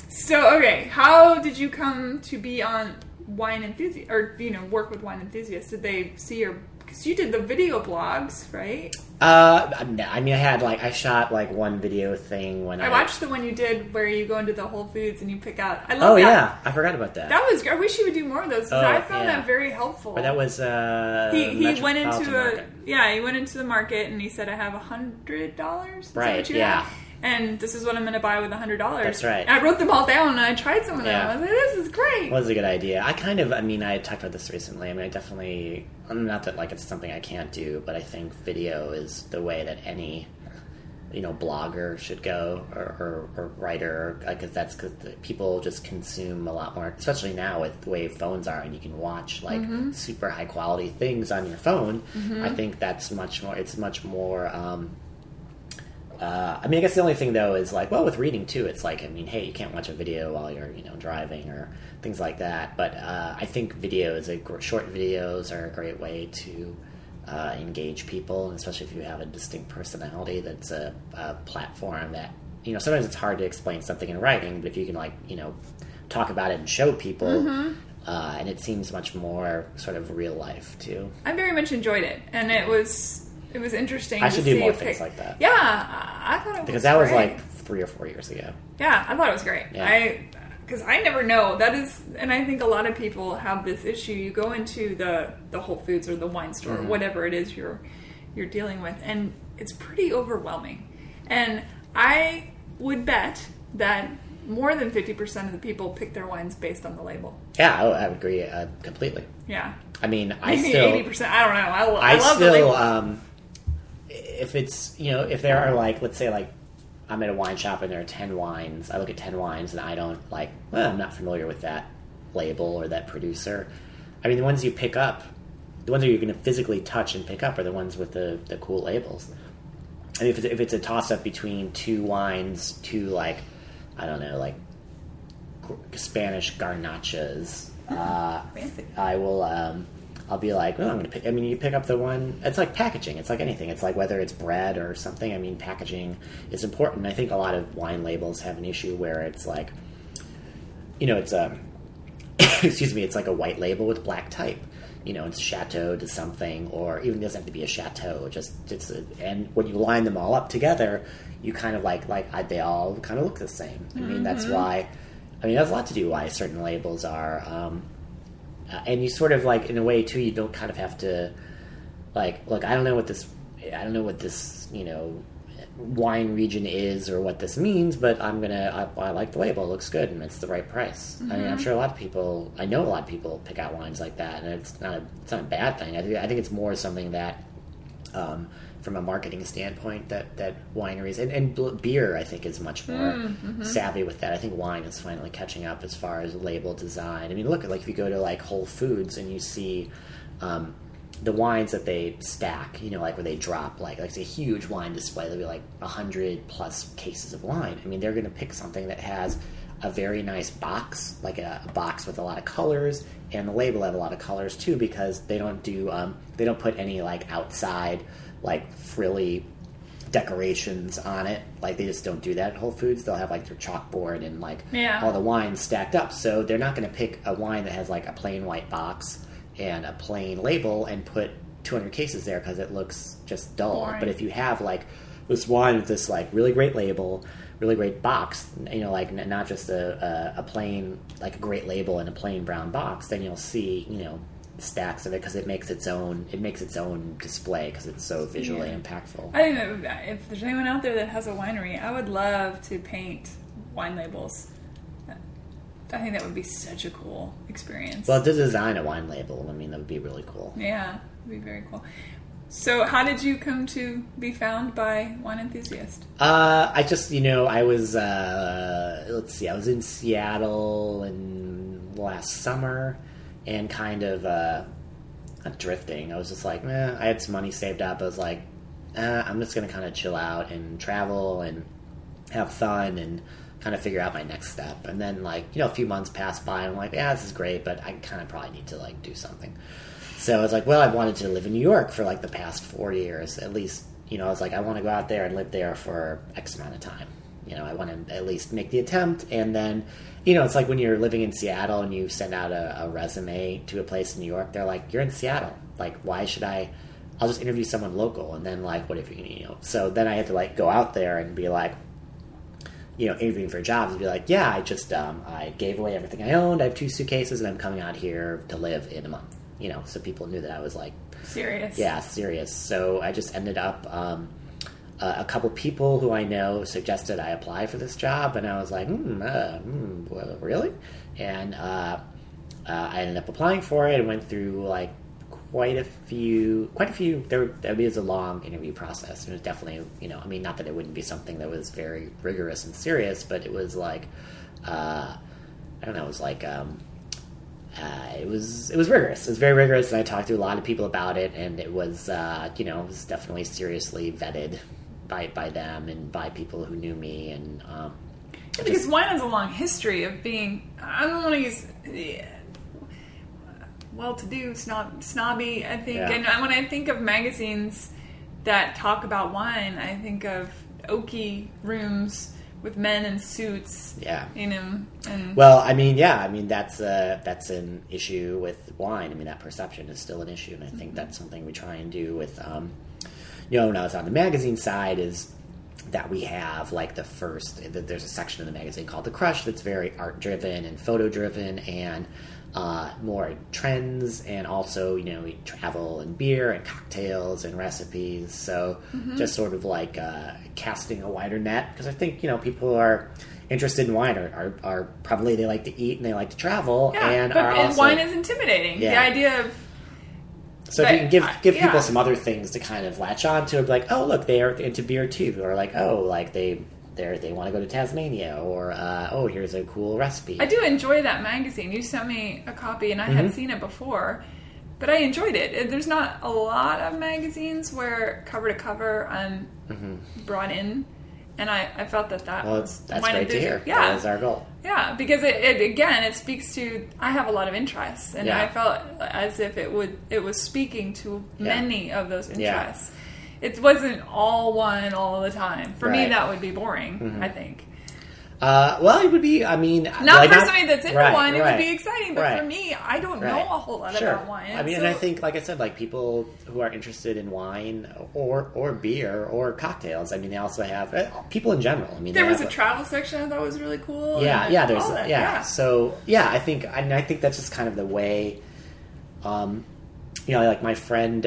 So, okay, how did you come to be on Wine Enthusiast, or, work with Wine Enthusiast? Did they see your... Because you did the video blogs, right? I mean, I shot one video thing when I watched the one you did where you go into the Whole Foods and you pick out. I love that. Yeah, I forgot about that. That was great. I wish you would do more of those. I found that very helpful. But that was he went into he went into the market and he said, I have $100. Right. Yeah. And this is what I'm going to buy with $100. That's right. And I wrote them all down and I tried some of them. Yeah. I was like, this is great. It was a good idea. I talked about this recently. I definitely, not that it's something I can't do, but I think video is the way that any, blogger should go or writer, because people just consume a lot more, especially now with the way phones are and you can watch super high quality things on your phone. I think it's much more, I guess the only thing, though, is, with reading, too, it's hey, you can't watch a video while you're, driving or things like that. But I think short videos are a great way to engage people, especially if you have a distinct personality that's a platform that, sometimes it's hard to explain something in writing, but if you can, talk about it and show people, and it seems much more sort of real life, too. I very much enjoyed it, and it was interesting. I should do more things like that. Yeah, I thought it was because that was 3 or 4 years ago. Yeah, I thought it was great. Yeah. Because I never know. That is, and I think a lot of people have this issue. You go into the Whole Foods or the wine store, or whatever it is you're dealing with, and it's pretty overwhelming. And I would bet that more than 50% of the people pick their wines based on the label. Yeah, I would agree completely. Yeah. Maybe 80%. I don't know. I love the labels. If it's, if there are let's say I'm at a wine shop and there are 10 wines. I look at 10 wines and I don't I'm not familiar with that label or that producer. I mean, the ones you pick up, the ones that you're going to physically touch and pick up are the ones with the cool labels. I mean, if it's a toss-up between two wines, Spanish garnachas, I will, I'll be like, well, I'm going to pick, I mean, you pick up the one, it's like packaging. It's like anything. It's like whether it's bread or something. I mean, packaging is important. I think a lot of wine labels have an issue where it's like, it's it's like a white label with black type. It's chateau to something, or even doesn't have to be a chateau. And when you line them all up together, you kind of they all kind of look the same. I mean, that's why. I mean, that's a lot to do why certain labels are, and you sort of in a way too. You don't kind of have to, look. I don't know what this wine region is or what this means, but I like the label. It looks good and it's the right price. I mean, I'm sure I know a lot of people pick out wines like that, and it's not a bad thing. I think it's more something that, from a marketing standpoint, that wineries and beer, I think, is much more savvy with that. I think wine is finally catching up as far as label design. I mean, look at if you go to Whole Foods and you see, the wines that they stack, where they drop, it's a huge wine display. There'll be 100 plus cases of wine. I mean, they're going to pick something that has a very nice box, a box with a lot of colors, and the label have a lot of colors too, because they don't put any outside frilly decorations on it. They just don't do that at Whole Foods. They'll have their chalkboard and all the wines stacked up. So they're not going to pick a wine that has a plain white box and a plain label and put 200 cases there because it looks just dull. Boring. But if you have this wine with this really great label, really great box, not just a plain a great label and a plain brown box, then you'll see stacks of it because it makes its own display because it's so visually impactful. I think that if there's anyone out there that has a winery, I would love to paint wine labels. I think that would be such a cool experience. Well, to design a wine label, I mean, that would be really cool. Yeah, it would be very cool. So how did you come to be found by Wine Enthusiast? I just, I was, I was in Seattle last summer and kind of, not drifting. I was just I had some money saved up. I was I'm just going to kind of chill out and travel and have fun and kind of figure out my next step. And then a few months passed by and I'm this is great, but I kind of probably need to do something. So I was I wanted to live in New York for the past 4 years at least. I was I want to go out there and live there for X amount of time. I want to at least make the attempt. And then, it's when you're living in Seattle and you send out a resume to a place in New York, they're you're in Seattle. Why should I'll just interview someone local. And then what if so then I had to go out there and be interviewing for jobs and be yeah, I just, I gave away everything I owned. I have 2 suitcases and I'm coming out here to live in a month, so people knew that I was serious. Yeah, serious. So I just ended up, a couple people who I know suggested I apply for this job and I was well, really? And, I ended up applying for it and went through quite a few. There was a long interview process. It was definitely, not that it wouldn't be something that was very rigorous and serious, but it was I don't know, it was it was rigorous. It was very rigorous, and I talked to a lot of people about it, and it was, it was definitely seriously vetted by them and by people who knew me, and because wine has a long history of being, I don't want to use well-to-do, snobby, I think. Yeah. And when I think of magazines that talk about wine, I think of oaky rooms with men in suits. Yeah. And well, that's an issue with wine. I mean, that perception is still an issue, and I think that's something we try and do with, when I was on the magazine side, is that we have there's a section of the magazine called The Crush that's very art-driven and photo-driven and more trends, and also, we travel and beer and cocktails and recipes. So just sort of casting a wider net, because I think, people are interested in wine are probably, they like to eat and they like to travel. Yeah, and wine is intimidating. Yeah. The idea of... So if you can give people some other things to kind of latch on to, oh, look, they are into beer too, or they they want to go to Tasmania, or here's a cool recipe. I do enjoy that magazine. You sent me a copy, and I had seen it before, but I enjoyed it. There's not a lot of magazines where cover to cover I'm brought in, and I felt that was that's Wine great to hear. Yeah, that is our goal. Yeah, because it speaks to, I have a lot of interests, and I felt as if it was speaking to many of those interests. It wasn't all one all the time. For me, that would be boring, I think. Well, it would be, I mean... Not for somebody that's into wine, it would be exciting. But for me, I don't know a whole lot about wine. I mean, and I think, like I said, like people who are interested in wine or beer or cocktails, I mean, they also have... people in general. I mean, there was a travel section I thought was really cool. So, I think that's just kind of the way... like my friend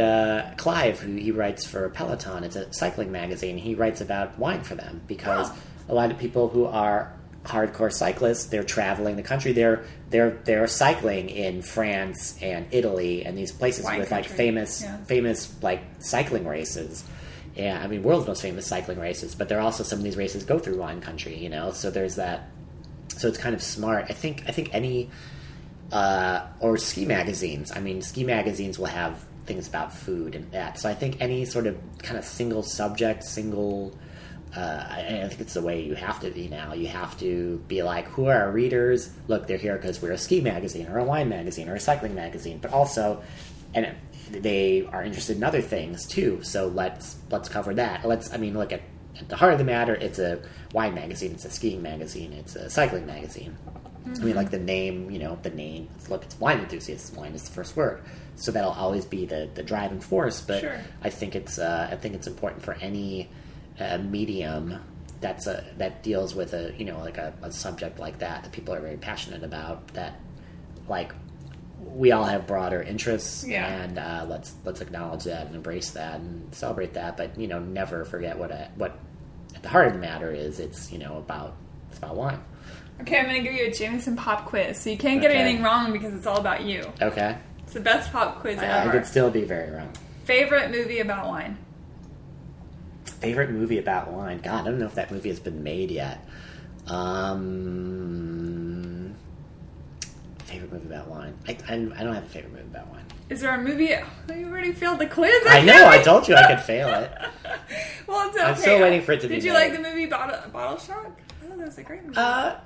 Clive, who he writes for Peloton, it's a cycling magazine. He writes about wine for them because a lot of people who are hardcore cyclists, they're traveling the country. They're cycling in France and Italy and these places with like famous like cycling races. Yeah, I mean, world's most famous cycling races. But there are also some of these races go through wine country. So there's that. So it's kind of smart. I think any. Or ski magazines. I mean, ski magazines will have things about food and that. So I think any sort of kind of single subject, I think it's the way you have to be now. You have to be like, who are our readers? Look, they're here because we're a ski magazine or a wine magazine or a cycling magazine. But also, and they are interested in other things too. So let's cover that. Look at the heart of the matter. It's a wine magazine. It's a skiing magazine. It's a cycling magazine. I mean, like the name, look, it's Wine Enthusiast. Wine is the first word. So that'll always be the driving force. But I think it's important for any medium that deals with a subject like that people are very passionate about, that like we all have broader interests, and let's acknowledge that and embrace that and celebrate that, but never forget what at the heart of the matter is. It's about wine. Okay, I'm going to give you a Jameson pop quiz, so you can't get anything wrong because it's all about you. Okay. It's the best pop quiz ever. I could still be very wrong. Favorite movie about wine? Favorite movie about wine? God, I don't know if that movie has been made yet. Favorite movie about wine? I don't have a favorite movie about wine. Is there a movie... Oh, you already failed the quiz. I know, I told you I could fail it. Well, it's okay. I'm still waiting for it to be made. Did you like the movie Bottle Shock? That was a great movie. I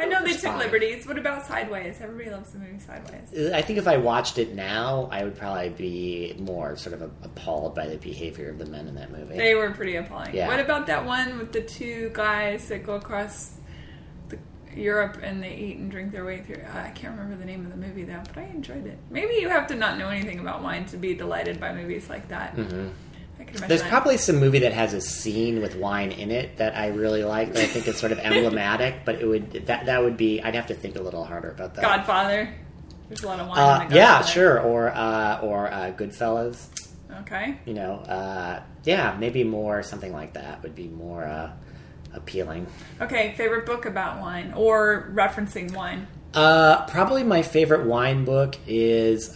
know they took liberties. What about Sideways? Everybody loves the movie Sideways. I think if I watched it now, I would probably be more sort of appalled by the behavior of the men in that movie. They were pretty appalling. Yeah. What about that one with the two guys that go across Europe and they eat and drink their way through? I can't remember the name of the movie though, but I enjoyed it. Maybe you have to not know anything about wine to be delighted by movies like that. Mm-hmm. There's probably some movie that has a scene with wine in it that I really like, that I think is sort of emblematic, but that would be, I'd have to think a little harder about that. Godfather. There's a lot of wine in the Godfather. Yeah, sure. Or Goodfellas. Okay. Maybe more something like that would be more appealing. Okay, favorite book about wine or referencing wine? Probably my favorite wine book is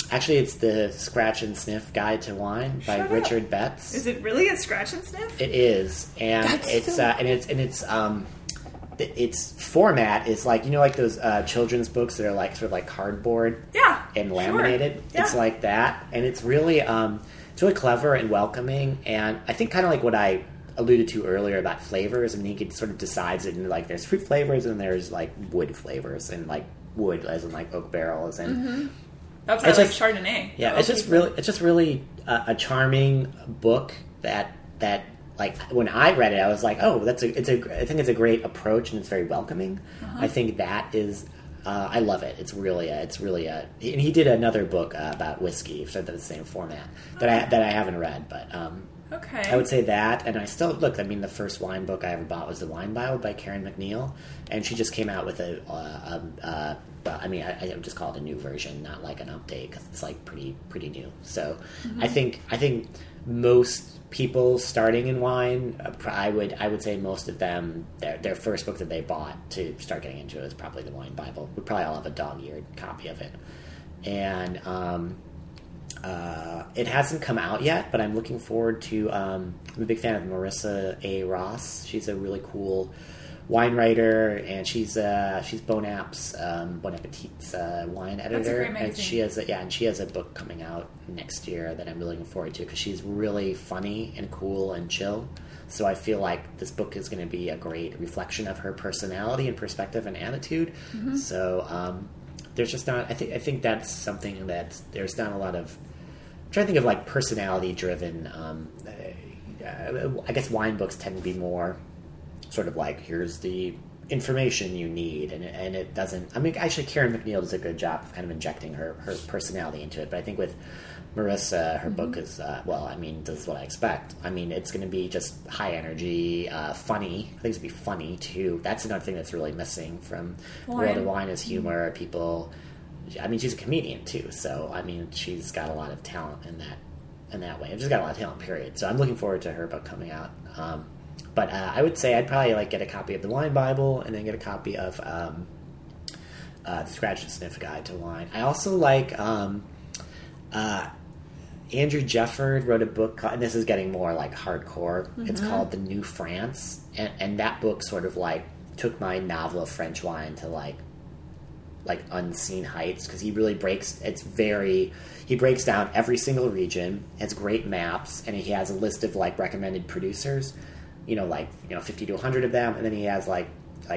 actually it's the Scratch and Sniff Guide to Wine by Richard Betts. Is it really a scratch and sniff? It is, and its format is like like those children's books that are like sort of like cardboard, and laminated. Sure. Yeah. It's like that, and it's really clever and welcoming, and I think kind of like what I alluded to earlier about flavors. I mean, he could sort of decides it into like there's fruit flavors and there's like wood flavors, and like wood as in like oak barrels and. Mm-hmm. That's why I like Chardonnay. Yeah, it's just really a charming book that like when I read it, I was like, oh, I think it's a great approach and it's very welcoming. Uh-huh. I think that is, I love it. It's really and he did another book about whiskey, sort of the same format that I haven't read, but okay. I would say that, and I still look. I mean, the first wine book I ever bought was The Wine Bible by Karen McNeil, and she just came out with I would just call it a new version, not like an update, because it's like pretty new. So mm-hmm. I think most people starting in wine, I would say most of them, their first book that they bought to start getting into it is probably The Wine Bible. We probably all have a dog-eared copy of it, and It hasn't come out yet, but I'm looking forward to. I'm a big fan of Marissa A. Ross. She's a really cool wine writer, and she's Bon Appetit's wine editor. That's a great magazine. And she has a book coming out next year that I'm really looking forward to because she's really funny and cool and chill. So I feel like this book is going to be a great reflection of her personality and perspective and attitude. Mm-hmm. So there's just not. I think that's something that there's not a lot of. I'm trying to think of like personality driven. I guess wine books tend to be more sort of like, here's the information you need, and it doesn't. I mean, actually, Karen McNeil does a good job of kind of injecting her personality into it. But I think with Marissa, her book is this is what I expect. I mean, it's going to be just high energy, funny. I think it's going to be funny too. That's another thing that's really missing from World of Wine is humor. People. I mean, she's a comedian too, so I mean, she's got a lot of talent in that way. She's got a lot of talent, period. So I'm looking forward to her book coming out. But I would say I'd probably get a copy of the Wine Bible and then get a copy of the Scratch and Sniff Guide to Wine. I also like Andrew Jefford wrote a book, and this is getting more like hardcore. Mm-hmm. It's called The New France, and that book sort of took my novel of French wine to like unseen heights, because he really breaks down every single region, has great maps, and he has a list of recommended producers, 50 to 100 of them, and then he has like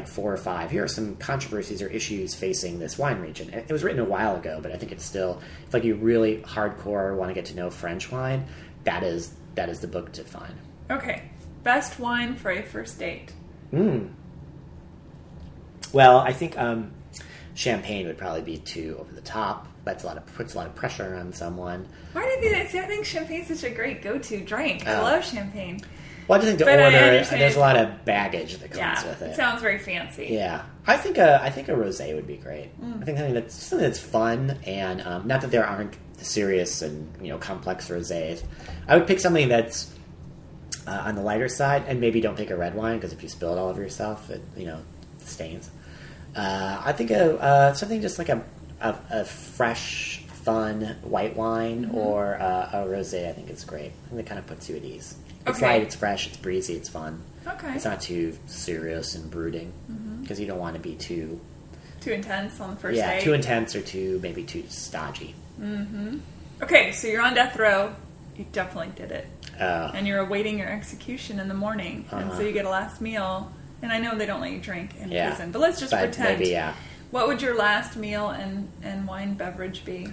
4 or 5. Here are some controversies or issues facing this wine region. It was written a while ago, but I think it's still, if you really hardcore want to get to know French wine, that is the book to find. Okay, best wine for a first date. Well, I think champagne would probably be too over the top. Puts a lot of pressure on someone. Why do you do that? See, I think champagne's such a great go-to drink. I love champagne. Well, I just think there's a lot of baggage that comes with it. It sounds very fancy. Yeah, I think a rosé would be great. I think something that's fun, and not that there aren't serious and complex rosés. I would pick something that's on the lighter side, and maybe don't pick a red wine, because if you spill it all over yourself, it stains. I think something just like a fresh, fun white wine or a rosé. I think it's great. I think it kind of puts you at ease. It's light, it's fresh, it's breezy, it's fun. Okay. It's not too serious and brooding, because you don't want to be too intense on the first date. Yeah, too intense or maybe too stodgy. Mm-hmm. Okay, so you're on death row. You definitely did it. And you're awaiting your execution in the morning, and so you get a last meal. And I know they don't let you drink in prison, but let's just pretend. Maybe, yeah. What would your last meal and wine beverage be?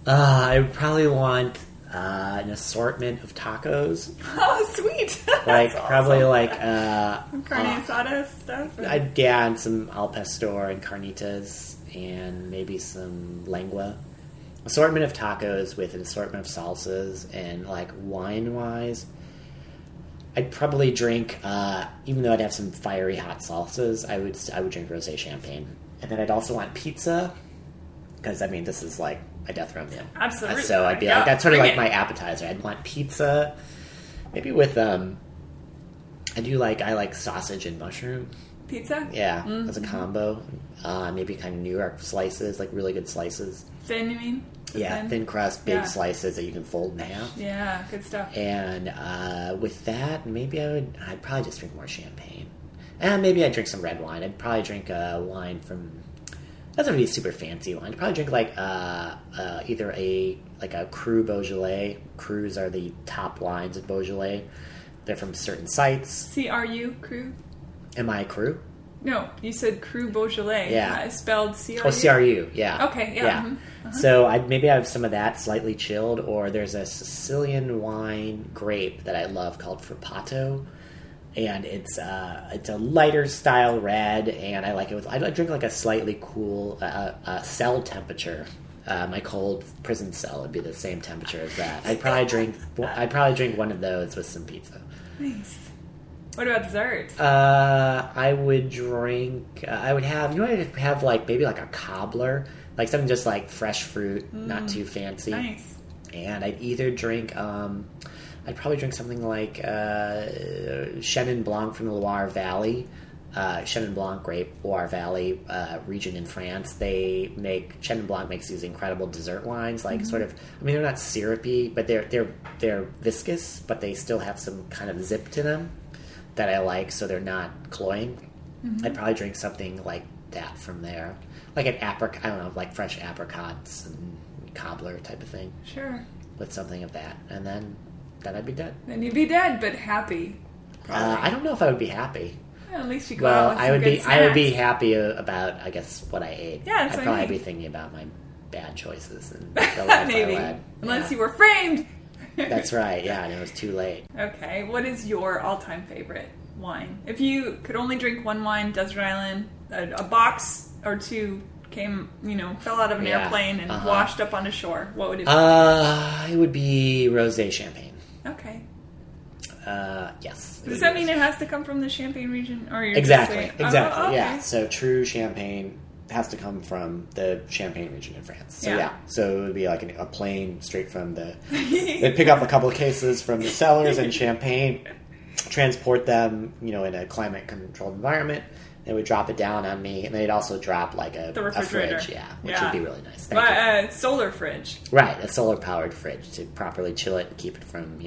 I would probably want an assortment of tacos. Oh, sweet! Probably some carne asada stuff. And some al pastor and carnitas, and maybe some lengua. Assortment of tacos with an assortment of salsas, and wine wise, I'd probably drink, even though I'd have some fiery hot salsas, I would drink rosé champagne. And then I'd also want pizza, because, this is a death row meal. Absolutely. So I'd be that's sort of my appetizer. I'd want pizza, maybe with, I like sausage and mushroom. Pizza? Yeah, as a combo. Maybe kind of New York slices, really good slices. Thin, you mean? Thin crust, big slices that you can fold in half. Yeah, good stuff. And with that, maybe I'd probably just drink more champagne. And maybe I'd drink some red wine. I'd probably drink a wine from, doesn't have to be super fancy wine. I'd probably drink either a Cru Beaujolais. Crus are the top lines of Beaujolais. They're from certain sites. CRU, Cru? Am I Cru? No, you said Cru Beaujolais. Yeah. Spelled CRU? Oh, CRU, yeah. Okay, yeah. Mm-hmm. So I'd have some of that slightly chilled, or there's a Sicilian wine grape that I love called Frappato, and it's a lighter style red, and I like it I drink a slightly cool cell temperature. My cold prison cell would be the same temperature as that. I'd probably drink one of those with some pizza. Nice. What about dessert? I would drink. I would have. I'd have maybe a cobbler, something just fresh fruit, not too fancy. Nice. And I'd either drink. I'd probably drink something like Chenin Blanc from the Loire Valley. Chenin Blanc grape, Loire Valley region in France. Chenin Blanc makes these incredible dessert wines, like sort of. I mean, they're not syrupy, but they're viscous, but they still have some kind of zip to them that I like, so they're not cloying. I'd probably drink something like that from there, like an apricot. I don't know, like fresh apricots and cobbler type of thing. Sure. With something of that, and then I'd be dead. Then you'd be dead, but happy. I don't know if I would be happy. Well, at least you go out with some good snacks. I would be happy about, I guess, what I ate. Yeah, I'd probably be thinking about my bad choices and the life maybe. I led. Unless you were framed. That's right. Yeah, and it was too late. Okay, what is your all-time favorite wine? If you could only drink one wine, desert island, a box or two fell out of an airplane and washed up onto shore, what would it be? It would be Rosé Champagne. Okay. Yes. Does that mean it has to come from the Champagne region? Or you're Exactly. just saying, oh, okay. Yeah. So true champagne has to come from the Champagne region in France. So so it would be like a plane straight from the... They'd pick up a couple of cases from the cellars in Champagne, transport them, in a climate-controlled environment. They would drop it down on me, and they'd also drop like a fridge, which would be really nice. Solar fridge. Right, a solar-powered fridge to properly chill it and keep it from,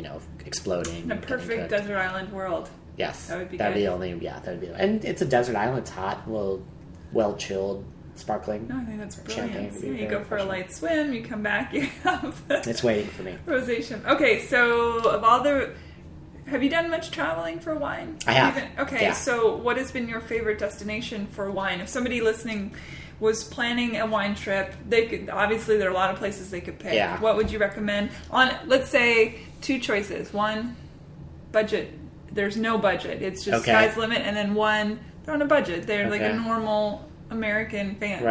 exploding. In a perfect desert island world. Yes. That would be That'd good. Be only, that'd be... And it's a desert island. It's hot, well-chilled, sparkling. No, I think that's Champagne brilliant. You go for a light swim, you come back, you have... It's waiting for me. Rosé champagne. Okay, so of all the... Have you done much traveling for wine? I have. So what has been your favorite destination for wine? If somebody listening was planning a wine trip, they could, obviously there are a lot of places they could pick. Yeah. What would you recommend? On, let's say, two choices. One, budget. There's no budget. It's just sky's limit. And then one, they're on a budget. They're like a normal American fan,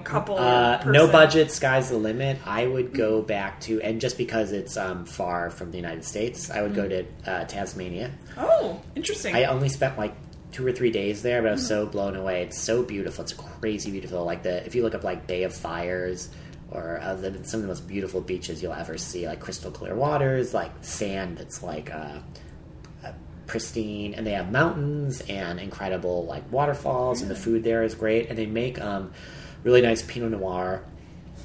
couple. No budget, sky's the limit. I would go back to, and just because it's far from the United States, I would go to Tasmania. Oh, interesting. I only spent like 2 or 3 days there, but I was so blown away. It's so beautiful. It's crazy beautiful. Like if you look up like Bay of Fires or some of the most beautiful beaches you'll ever see, like crystal clear waters, like sand that's like pristine, and they have mountains and incredible like waterfalls, and the food there is great, and they make really nice Pinot Noir,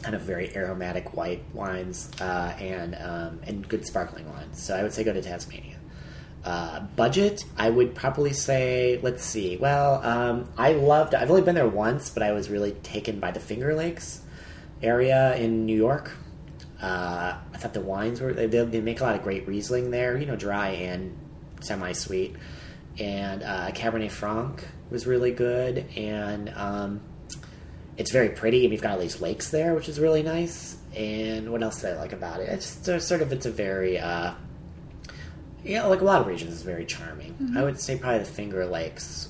kind of very aromatic white wines, and good sparkling wines. So I would say go to Tasmania. Budget, I would probably say, let's see. Well, I've only been there once, but I was really taken by the Finger Lakes area in New York. I thought the wines were, they make a lot of great Riesling there, dry and semi-sweet, and Cabernet Franc was really good, and it's very pretty, and we've got all these lakes there, which is really nice. And what else did I like about it? It's a very like a lot of regions, is very charming. I would say probably the Finger Lakes.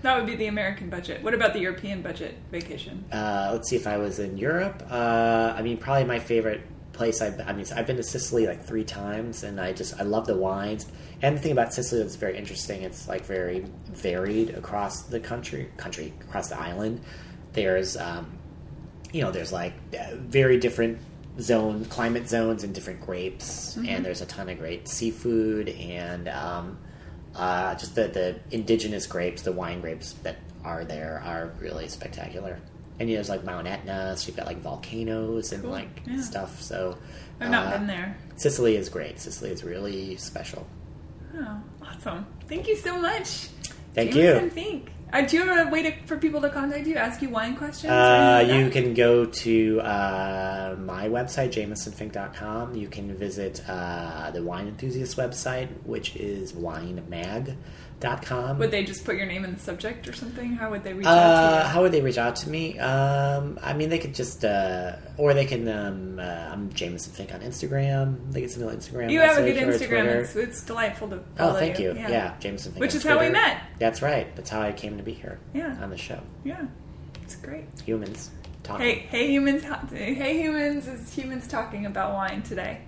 That would be the American budget. What about the European budget vacation? Let's see, if I was in Europe, probably my favorite place. I've been to Sicily like 3 times, and I love the wines. And the thing about Sicily that's very interesting, it's like very varied across the country, across the island. There's, there's like very different climate zones and different grapes, and there's a ton of great seafood, and just the indigenous grapes, the wine grapes that are there are really spectacular. And there's like Mount Etna, so you've got like volcanoes and stuff. So I've not been there. Sicily is great. Sicily is really special. Oh, awesome. Thank you so much. Thank Jameson you. Fink. Do you have a way for people to contact you, ask you wine questions? You can go to my website, jamesonfink.com. You can visit the Wine Enthusiast website, which is winemag.com. Would they just put your name in the subject or something? How would they reach out to you? How would they reach out to me? They could just, or they can, I'm Jameson Fink on Instagram. They can send me an Instagram. You have a good Instagram. It's delightful to follow. Oh, thank you. Yeah, Jameson Fink. Which is how we met. That's right. That's how I came to be here on the show. Yeah, it's great. Humans talking. Hey humans. Hey humans is humans talking about wine today.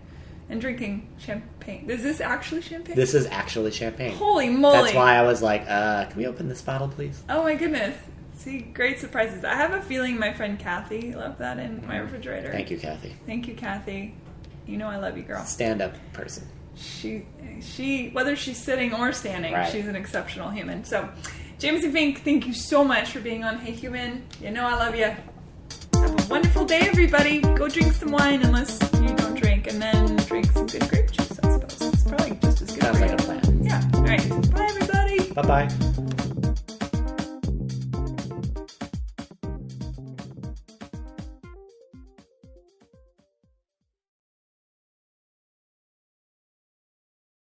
And drinking champagne. Is this actually champagne? This is actually champagne. Holy moly. That's why I was like, can we open this bottle, please? Oh my goodness. See, great surprises. I have a feeling my friend Kathy left that in my refrigerator. Thank you, Kathy. Thank you, Kathy. You know I love you, girl. Stand-up person. She whether she's sitting or standing, she's an exceptional human. So, Jameson Fink, thank you so much for being on Hey Human. You know I love you. Have a wonderful day, everybody. Go drink some wine unless you don't drink, and then drink some good grape juice, I suppose. It's probably just as good. Sounds for like you. a plan. Yeah. All right. Bye, everybody. Bye-bye.